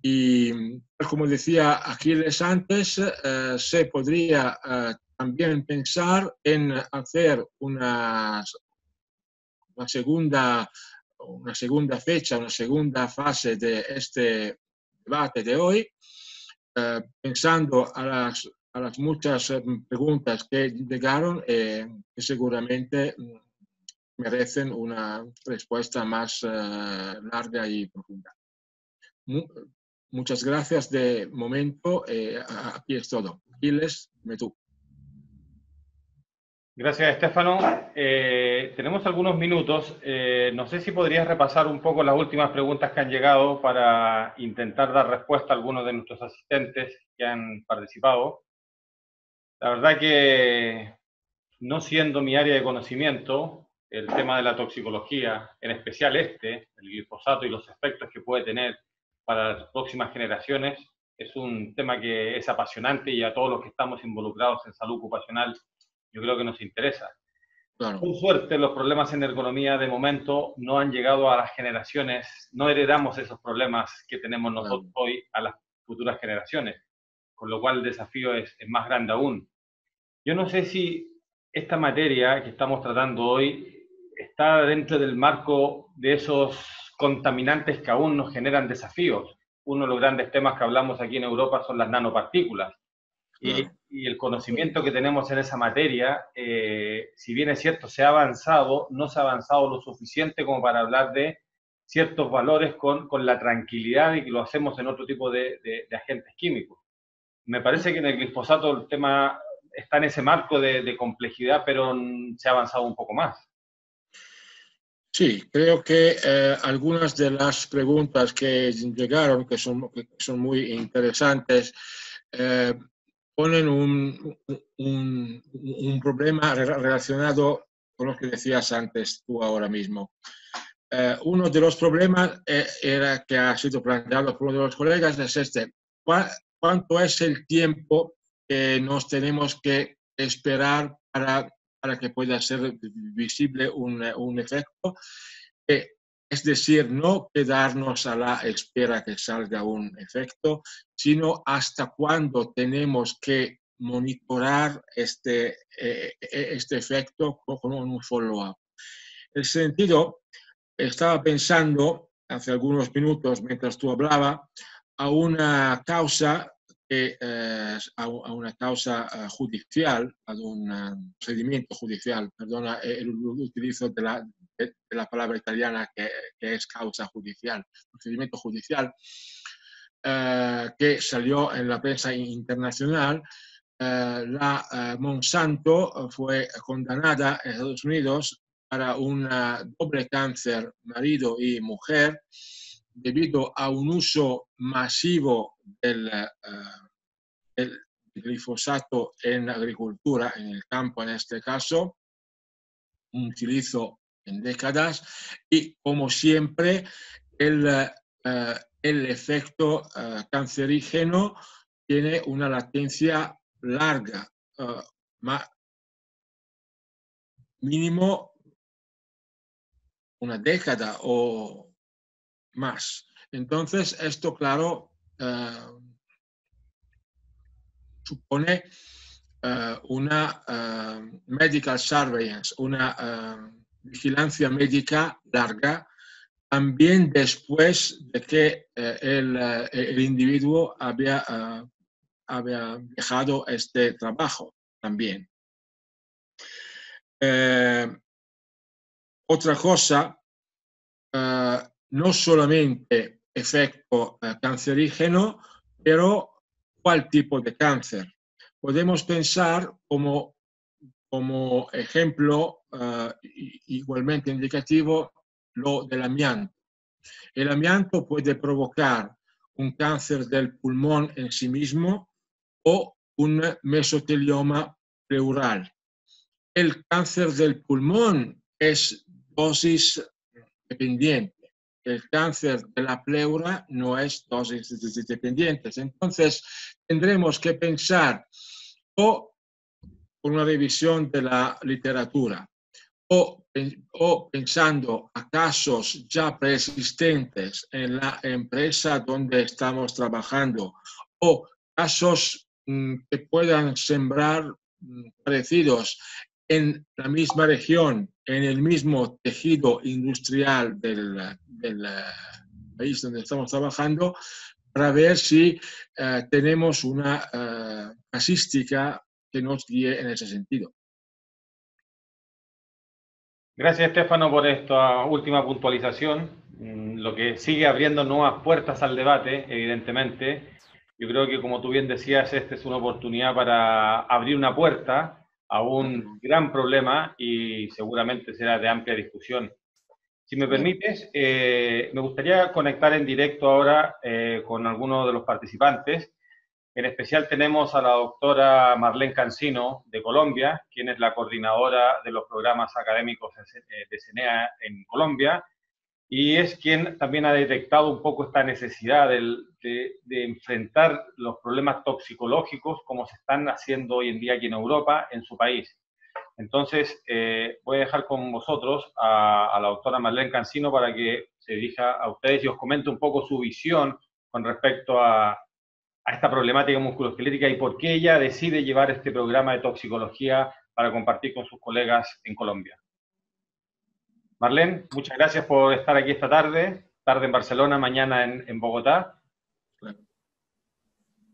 Y como decía Aquiles antes, se podría también pensar en hacer una segunda fecha, una segunda fase de este debate de hoy, pensando a las muchas preguntas que llegaron, que seguramente merecen una respuesta más larga y profunda. Muchas gracias de momento. Aquí es todo. Aquiles, dime tú. Gracias, Estefano. Tenemos algunos minutos. No sé si podrías repasar un poco las últimas preguntas que han llegado para intentar dar respuesta a algunos de nuestros asistentes que han participado. La verdad que, no siendo mi área de conocimiento, el tema de la toxicología, en especial el glifosato y los efectos que puede tener para las próximas generaciones, es un tema que es apasionante y a todos los que estamos involucrados en salud ocupacional yo creo que nos interesa. Claro. Con suerte, los problemas en ergonomía de momento no han llegado a las generaciones, no heredamos esos problemas que tenemos nosotros hoy a las futuras generaciones, con lo cual el desafío es más grande aún. Yo no sé si esta materia que estamos tratando hoy está dentro del marco de esos contaminantes que aún nos generan desafíos. Uno de los grandes temas que hablamos aquí en Europa son las nanopartículas. claro. Y el conocimiento que tenemos en esa materia, si bien es cierto, se ha avanzado, no se ha avanzado lo suficiente como para hablar de ciertos valores con la tranquilidad de que lo hacemos en otro tipo de agentes químicos. Me parece que en el glifosato el tema está en ese marco de complejidad, pero se ha avanzado un poco más. Sí, creo que algunas de las preguntas que llegaron, que son muy interesantes, ponen un problema relacionado con lo que decías antes tú ahora mismo. Uno de los problemas era que ha sido planteado por uno de los colegas es este. ¿Cuánto es el tiempo que nos tenemos que esperar para que pueda ser visible un efecto? Es decir, no quedarnos a la espera que salga un efecto, sino hasta cuándo tenemos que monitorar este efecto con un follow-up. El sentido, estaba pensando hace algunos minutos mientras tú hablabas a una causa judicial, a un procedimiento judicial, perdona el utilizo de la palabra italiana que es causa judicial, procedimiento judicial, que salió en la prensa internacional. La Monsanto fue condenada en Estados Unidos para un doble cáncer marido y mujer debido a un uso masivo del glifosato en la agricultura, en el campo en este caso, un utilizo en décadas y como siempre el efecto cancerígeno tiene una latencia larga, mínimo una década o más. Entonces, esto, claro, supone una medical surveillance, una vigilancia médica larga, también después de que el individuo había dejado este trabajo también. Otra cosa, no solamente efecto cancerígeno, pero cuál tipo de cáncer. Podemos pensar como ejemplo igualmente indicativo lo del amianto. El amianto puede provocar un cáncer del pulmón en sí mismo o un mesotelioma pleural. El cáncer del pulmón es dosis dependiente. El cáncer de la pleura no es dosis dependiente. Entonces, tendremos que pensar o con una revisión de la literatura o pensando a casos ya preexistentes en la empresa donde estamos trabajando o casos que puedan sembrar parecidos en la misma región, en el mismo tejido industrial del país donde estamos trabajando, para ver si tenemos una casística que nos guíe en ese sentido. Gracias, Estefano, por esta última puntualización, lo que sigue abriendo nuevas puertas al debate, evidentemente. Yo creo que, como tú bien decías, esta es una oportunidad para abrir una puerta a un gran problema y seguramente será de amplia discusión. Si me permites, me gustaría conectar en directo ahora con algunos de los participantes. En especial tenemos a la doctora Marlene Cancino de Colombia, quien es la coordinadora de los programas académicos de CENEA en Colombia, y es quien también ha detectado un poco esta necesidad de enfrentar los problemas toxicológicos como se están haciendo hoy en día aquí en Europa, en su país. Entonces, voy a dejar con vosotros a la doctora Marlene Cancino para que se dirija a ustedes y os comente un poco su visión con respecto a esta problemática musculoesquelética y por qué ella decide llevar este programa de toxicología para compartir con sus colegas en Colombia. Marlene, muchas gracias por estar aquí esta tarde en Barcelona, mañana en Bogotá.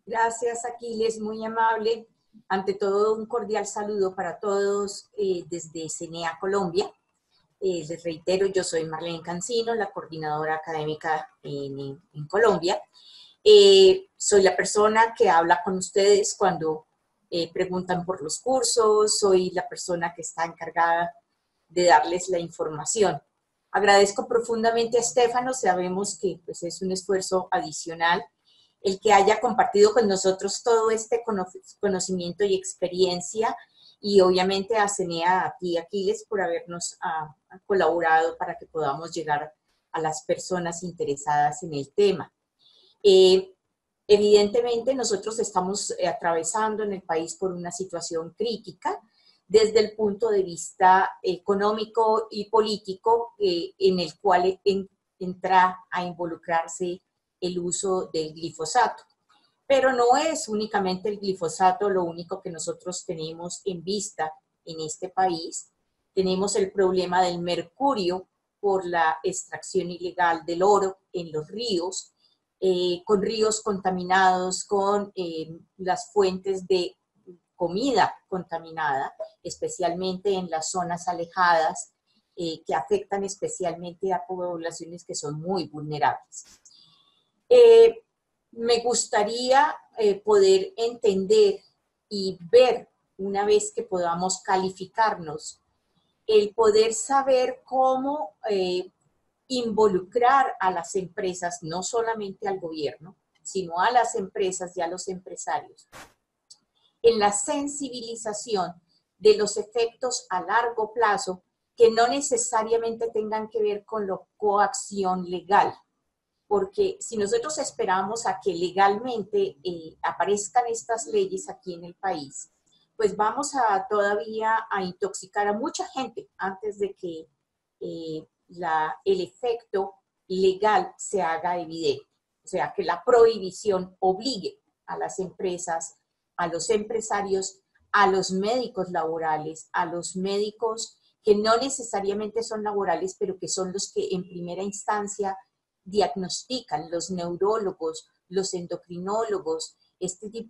Gracias, Aquiles, muy amable. Ante todo, un cordial saludo para todos desde CENEA Colombia. Les reitero, yo soy Marlene Cancino, la coordinadora académica en Colombia. Soy la persona que habla con ustedes cuando preguntan por los cursos, soy la persona que está encargada de darles la información. Agradezco profundamente a Estefano, sabemos que pues, es un esfuerzo adicional el que haya compartido con nosotros todo este conocimiento y experiencia, y obviamente a CENEA, a ti, Aquiles, por habernos colaborado para que podamos llegar a las personas interesadas en el tema. Evidentemente, nosotros estamos atravesando en el país por una situación crítica desde el punto de vista económico y político, en el cual entra a involucrarse el uso del glifosato. Pero no es únicamente el glifosato lo único que nosotros tenemos en vista en este país. Tenemos el problema del mercurio por la extracción ilegal del oro en los ríos, con ríos contaminados, con las fuentes de comida contaminada, especialmente en las zonas alejadas, que afectan especialmente a poblaciones que son muy vulnerables. Me gustaría poder entender y ver, una vez que podamos calificarnos, el poder saber cómo involucrar a las empresas, no solamente al gobierno, sino a las empresas y a los empresarios, en la sensibilización de los efectos a largo plazo que no necesariamente tengan que ver con la coacción legal. Porque si nosotros esperamos a que legalmente aparezcan estas leyes aquí en el país, pues vamos a todavía a intoxicar a mucha gente antes de que el efecto legal se haga evidente. O sea, que la prohibición obligue a las empresas, a los empresarios, a los médicos laborales, a los médicos que no necesariamente son laborales, pero que son los que en primera instancia diagnostican, los neurólogos, los endocrinólogos,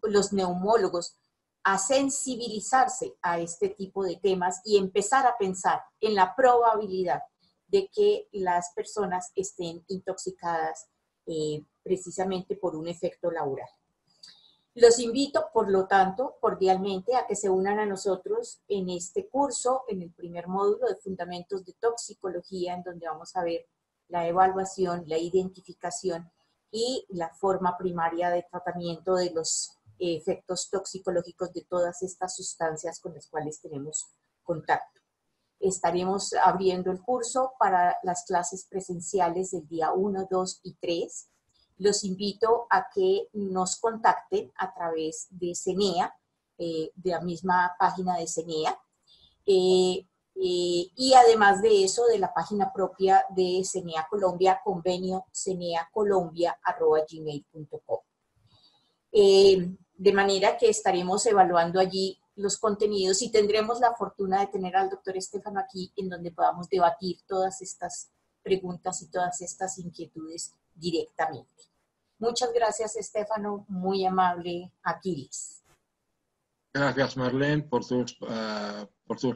los neumólogos, a sensibilizarse a este tipo de temas y empezar a pensar en la probabilidad de que las personas estén intoxicadas precisamente por un efecto laboral. Los invito, por lo tanto, cordialmente a que se unan a nosotros en este curso, en el primer módulo de Fundamentos de Toxicología, en donde vamos a ver la evaluación, la identificación y la forma primaria de tratamiento de los efectos toxicológicos de todas estas sustancias con las cuales tenemos contacto. Estaremos abriendo el curso para las clases presenciales del día 1, 2 y 3. Los invito a que nos contacten a través de CENEA, de la misma página de CENEA, y además de eso, de la página propia de CENEA Colombia, convenio ceneacolombia@gmail.com. De manera que estaremos evaluando allí los contenidos y tendremos la fortuna de tener al doctor Estefano aquí, en donde podamos debatir todas estas preguntas y todas estas inquietudes directamente. Muchas gracias, Estefano, muy amable, Aquiles. Gracias, Marlene, por tus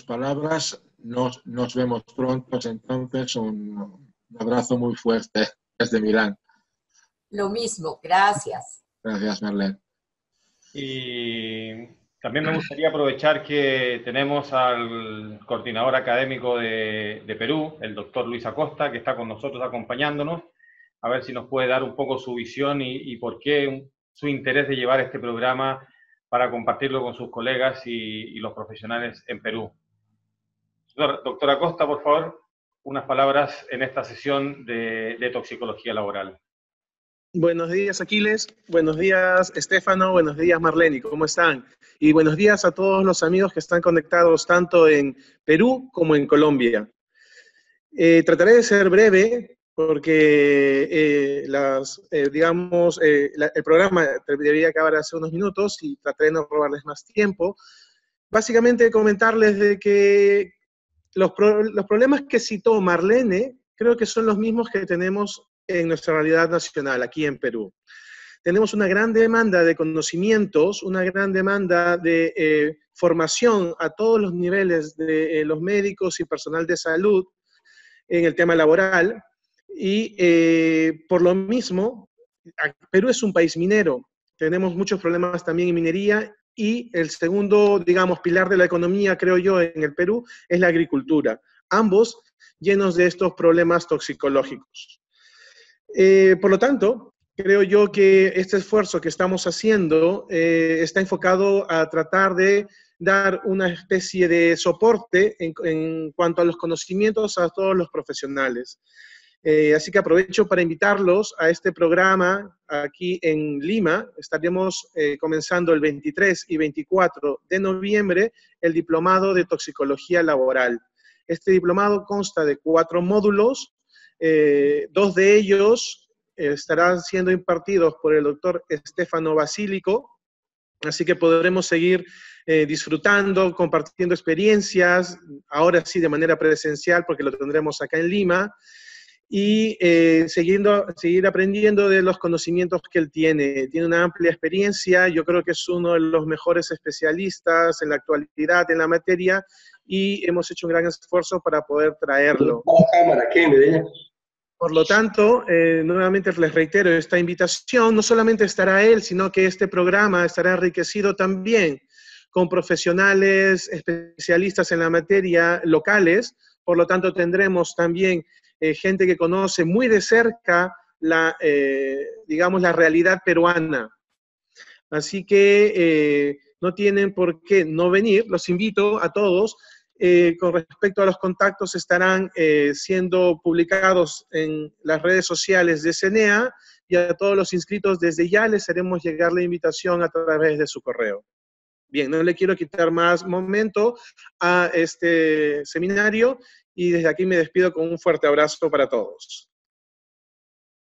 palabras. Nos vemos pronto, entonces un abrazo muy fuerte desde Milán. Lo mismo, gracias. Gracias, Marlene. Y también me gustaría aprovechar que tenemos al coordinador académico de Perú, el doctor Luis Acosta, que está con nosotros acompañándonos, a ver si nos puede dar un poco su visión y por qué su interés de llevar este programa para compartirlo con sus colegas y los profesionales en Perú. Doctor Acosta, por favor, unas palabras en esta sesión de toxicología laboral. Buenos días, Aquiles. Buenos días, Estefano. Buenos días, Marlene. ¿Cómo están? Y buenos días a todos los amigos que están conectados tanto en Perú como en Colombia. Trataré de ser breve porque el programa debería acabar hace unos minutos y trataré de no robarles más tiempo. Básicamente comentarles de que los problemas que citó Marlene creo que son los mismos que tenemos en nuestra realidad nacional, aquí en Perú. tenemos una gran demanda de conocimientos, una gran demanda de formación a todos los niveles de los médicos y personal de salud en el tema laboral, y por lo mismo, Perú es un país minero, tenemos muchos problemas también en minería, y el segundo, digamos, pilar de la economía, creo yo, en el Perú, es la agricultura, ambos llenos de estos problemas toxicológicos. Por lo tanto, creo yo que este esfuerzo que estamos haciendo está enfocado a tratar de dar una especie de soporte en cuanto a los conocimientos a todos los profesionales. Así que aprovecho para invitarlos a este programa aquí en Lima. Estaremos comenzando el 23 y 24 de noviembre el Diplomado de Toxicología Laboral. Este diplomado consta de 4 módulos, 2 de ellos estarán siendo impartidos por el doctor Stefano Basílico, así que podremos seguir disfrutando, compartiendo experiencias, ahora sí de manera presencial porque lo tendremos acá en Lima, y seguir aprendiendo de los conocimientos que él tiene. Tiene una amplia experiencia, yo creo que es uno de los mejores especialistas en la actualidad en la materia, y hemos hecho un gran esfuerzo para poder traerlo. Por lo tanto, nuevamente les reitero esta invitación. No solamente estará él, sino que este programa estará enriquecido también con profesionales especialistas en la materia locales. Por lo tanto, tendremos también gente que conoce muy de cerca digamos, la realidad peruana. Así que no tienen por qué no venir. Los invito a todos. Con respecto a los contactos, estarán siendo publicados en las redes sociales de CENEA, y a todos los inscritos desde ya les haremos llegar la invitación a través de su correo. Bien, no le quiero quitar más momento a este seminario, y desde aquí me despido con un fuerte abrazo para todos.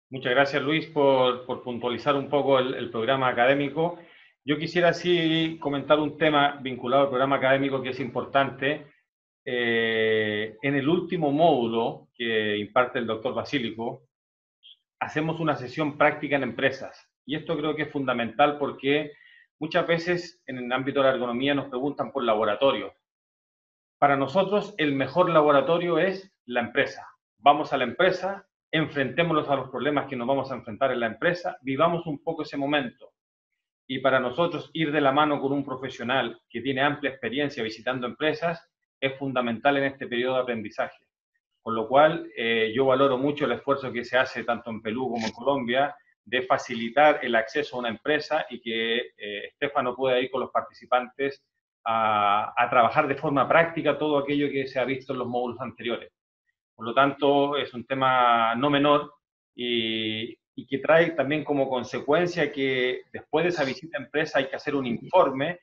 Muchas gracias, Luis, por puntualizar un poco el programa académico. Yo quisiera sí comentar un tema vinculado al programa académico que es importante. En el último módulo que imparte el doctor Basílico, hacemos una sesión práctica en empresas. Y esto creo que es fundamental porque muchas veces en el ámbito de la ergonomía nos preguntan por laboratorio. Para nosotros el mejor laboratorio es la empresa. Vamos a la empresa, enfrentémonos a los problemas que nos vamos a enfrentar en la empresa, vivamos un poco ese momento. Y para nosotros ir de la mano con un profesional que tiene amplia experiencia visitando empresas es fundamental en este periodo de aprendizaje. Con lo cual, yo valoro mucho el esfuerzo que se hace tanto en Perú como en Colombia de facilitar el acceso a una empresa y que Stefano pueda ir con los participantes a trabajar de forma práctica todo aquello que se ha visto en los módulos anteriores. Por lo tanto, es un tema no menor y que trae también como consecuencia que después de esa visita a empresa hay que hacer un informe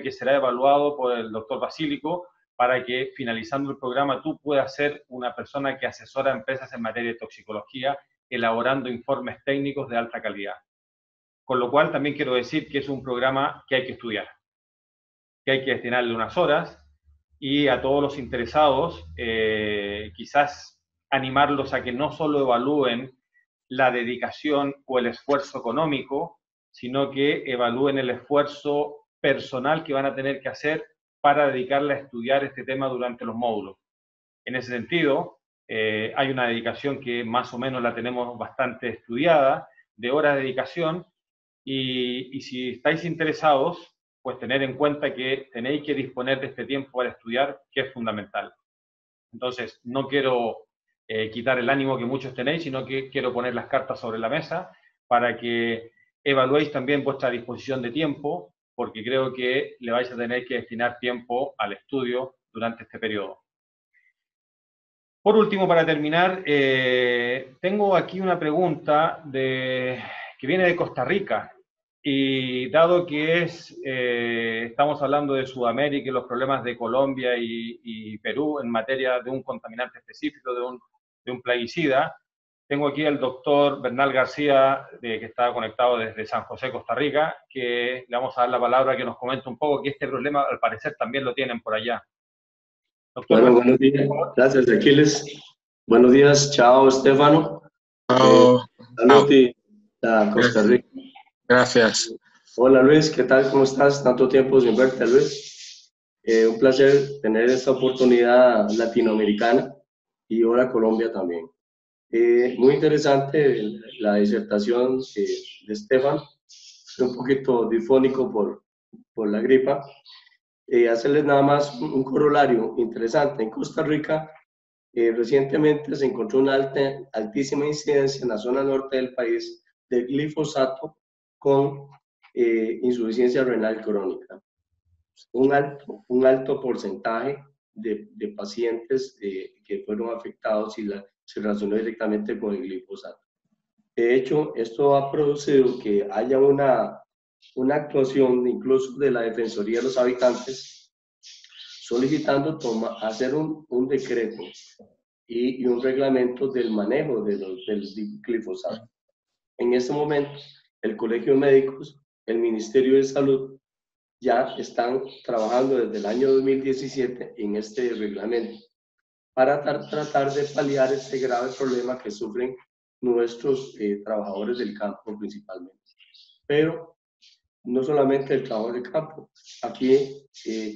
que será evaluado por el doctor Basílico, para que finalizando el programa tú puedas ser una persona que asesora a empresas en materia de toxicología, elaborando informes técnicos de alta calidad. Con lo cual también quiero decir que es un programa que hay que estudiar, que hay que destinarle unas horas, y a todos los interesados quizás animarlos a que no solo evalúen la dedicación o el esfuerzo económico, sino que evalúen el esfuerzo personal que van a tener que hacer para dedicarle a estudiar este tema durante los módulos. En ese sentido, hay una dedicación que más o menos la tenemos bastante estudiada, de horas de dedicación, y si estáis interesados, pues tener en cuenta que tenéis que disponer de este tiempo para estudiar, que es fundamental. Entonces, no quiero quitar el ánimo que muchos tenéis, sino que quiero poner las cartas sobre la mesa para que evaluéis también vuestra disposición de tiempo, porque creo que le vais a tener que destinar tiempo al estudio durante este periodo. Por último, para terminar, tengo aquí una pregunta que viene de Costa Rica, y dado que estamos hablando de Sudamérica y los problemas de Colombia y Perú en materia de un contaminante específico, de un plaguicida, tengo aquí al doctor Bernal García, que está conectado desde San José, Costa Rica, que le vamos a dar la palabra que nos comente un poco, que este problema al parecer también lo tienen por allá. Doctor, bueno, buenos días. Gracias, Aquiles. Buenos días. Chao, Stefano. Chao. Salud y a Costa Rica. Gracias. Hola Luis, ¿qué tal? ¿Cómo estás? Tanto tiempo sin verte, Luis. Un placer tener esta oportunidad latinoamericana y ahora Colombia también. Muy interesante la disertación de Estefan, un poquito difónico por la gripa. Hacerles nada más un corolario interesante. En Costa Rica, recientemente se encontró una altísima incidencia en la zona norte del país de glifosato con insuficiencia renal crónica. Un alto porcentaje de pacientes que fueron afectados y se relacionó directamente con el glifosato. De hecho, esto ha producido que haya una actuación incluso de la Defensoría de los Habitantes solicitando hacer un decreto y un reglamento del manejo del glifosato. En este momento, el Colegio de Médicos, el Ministerio de Salud, ya están trabajando desde el año 2017 en este reglamento para tratar de paliar este grave problema que sufren nuestros trabajadores del campo principalmente. Pero no solamente el trabajo del campo, aquí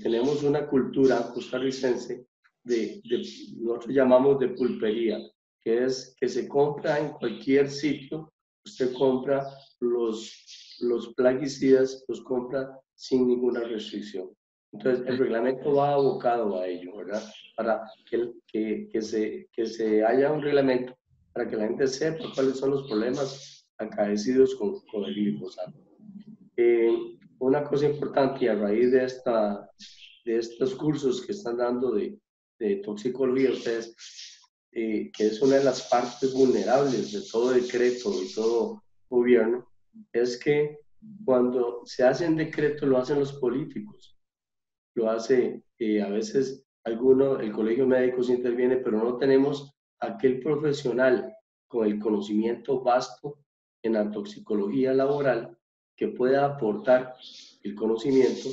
tenemos una cultura costarricense nosotros llamamos de pulpería, que es que se compra en cualquier sitio, usted compra los plaguicidas, los compra sin ninguna restricción. Entonces, el reglamento va abocado a ello, ¿verdad? Para que se haya un reglamento, para que la gente sepa cuáles son los problemas acaecidos con el glifosato. Una cosa importante, y a raíz de estos cursos que están dando de toxicología, ustedes, que es una de las partes vulnerables de todo decreto y todo gobierno, es que cuando se hacen decretos lo hacen los políticos, lo hace a veces el colegio de médicos interviene, pero no tenemos aquel profesional con el conocimiento vasto en la toxicología laboral que pueda aportar el conocimiento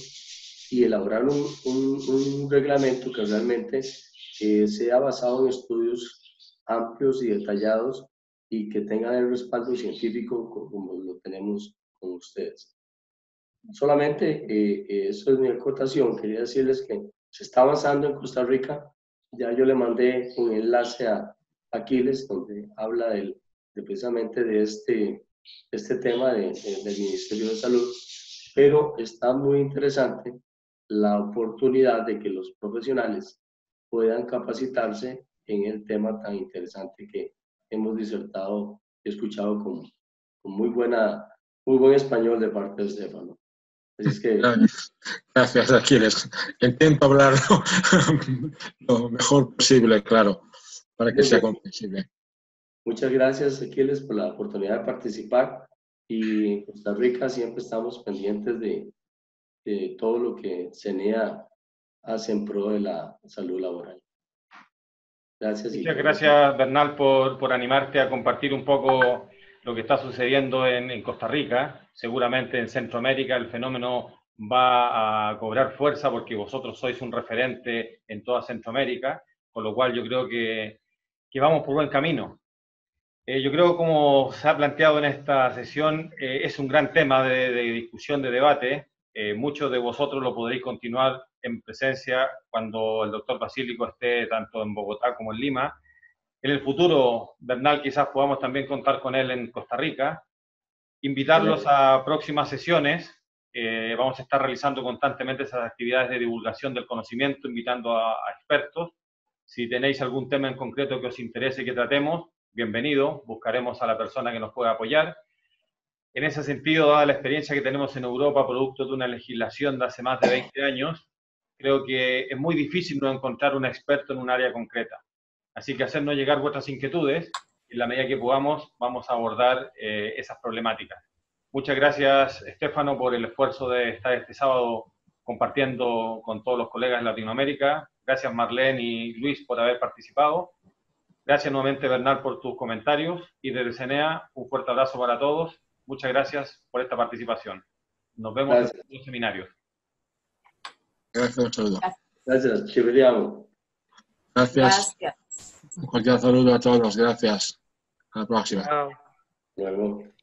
y elaborar un reglamento que realmente sea basado en estudios amplios y detallados y que tengan el respaldo científico como lo tenemos con ustedes. Solamente eso es mi acotación. Quería decirles que se está avanzando en Costa Rica. Ya yo le mandé un enlace a Aquiles donde habla precisamente de este tema del Ministerio de Salud, pero está muy interesante la oportunidad de que los profesionales puedan capacitarse en el tema tan interesante que hemos disertado y escuchado con muy buen español de parte de Estefano. Así es que... Gracias, Aquiles. Intento hablar lo mejor posible, claro, para que sea comprensible. Muchas gracias, Aquiles, por la oportunidad de participar, y en Costa Rica siempre estamos pendientes de todo lo que CENEA hace en pro de la salud laboral. Gracias. Muchas gracias, Bernal, por animarte a compartir un poco lo que está sucediendo en Costa Rica. Seguramente en Centroamérica el fenómeno va a cobrar fuerza porque vosotros sois un referente en toda Centroamérica, con lo cual yo creo que vamos por buen camino. Yo creo, como se ha planteado en esta sesión, es un gran tema de discusión, de debate. Muchos de vosotros lo podréis continuar en presencia cuando el doctor Basílico esté tanto en Bogotá como en Lima. En el futuro, Bernal, quizás podamos también contar con él en Costa Rica. Invitarlos a próximas sesiones. Vamos a estar realizando constantemente esas actividades de divulgación del conocimiento, invitando a expertos. Si tenéis algún tema en concreto que os interese que tratemos, bienvenido, buscaremos a la persona que nos pueda apoyar. En ese sentido, dada la experiencia que tenemos en Europa, producto de una legislación de hace más de 20 años, creo que es muy difícil no encontrar un experto en un área concreta. Así que hacernos llegar vuestras inquietudes, y en la medida que podamos, vamos a abordar esas problemáticas. Muchas gracias, Estefano, por el esfuerzo de estar este sábado compartiendo con todos los colegas de Latinoamérica. Gracias, Marlene y Luis, por haber participado. Gracias nuevamente, Bernal, por tus comentarios. Y desde CENEA, un fuerte abrazo para todos. Muchas gracias por esta participación. Nos vemos en los seminarios. Gracias, un saludo. Gracias, ci vediamo. Gracias. Un cordial saludo a todos. Gracias. A la próxima. Luego.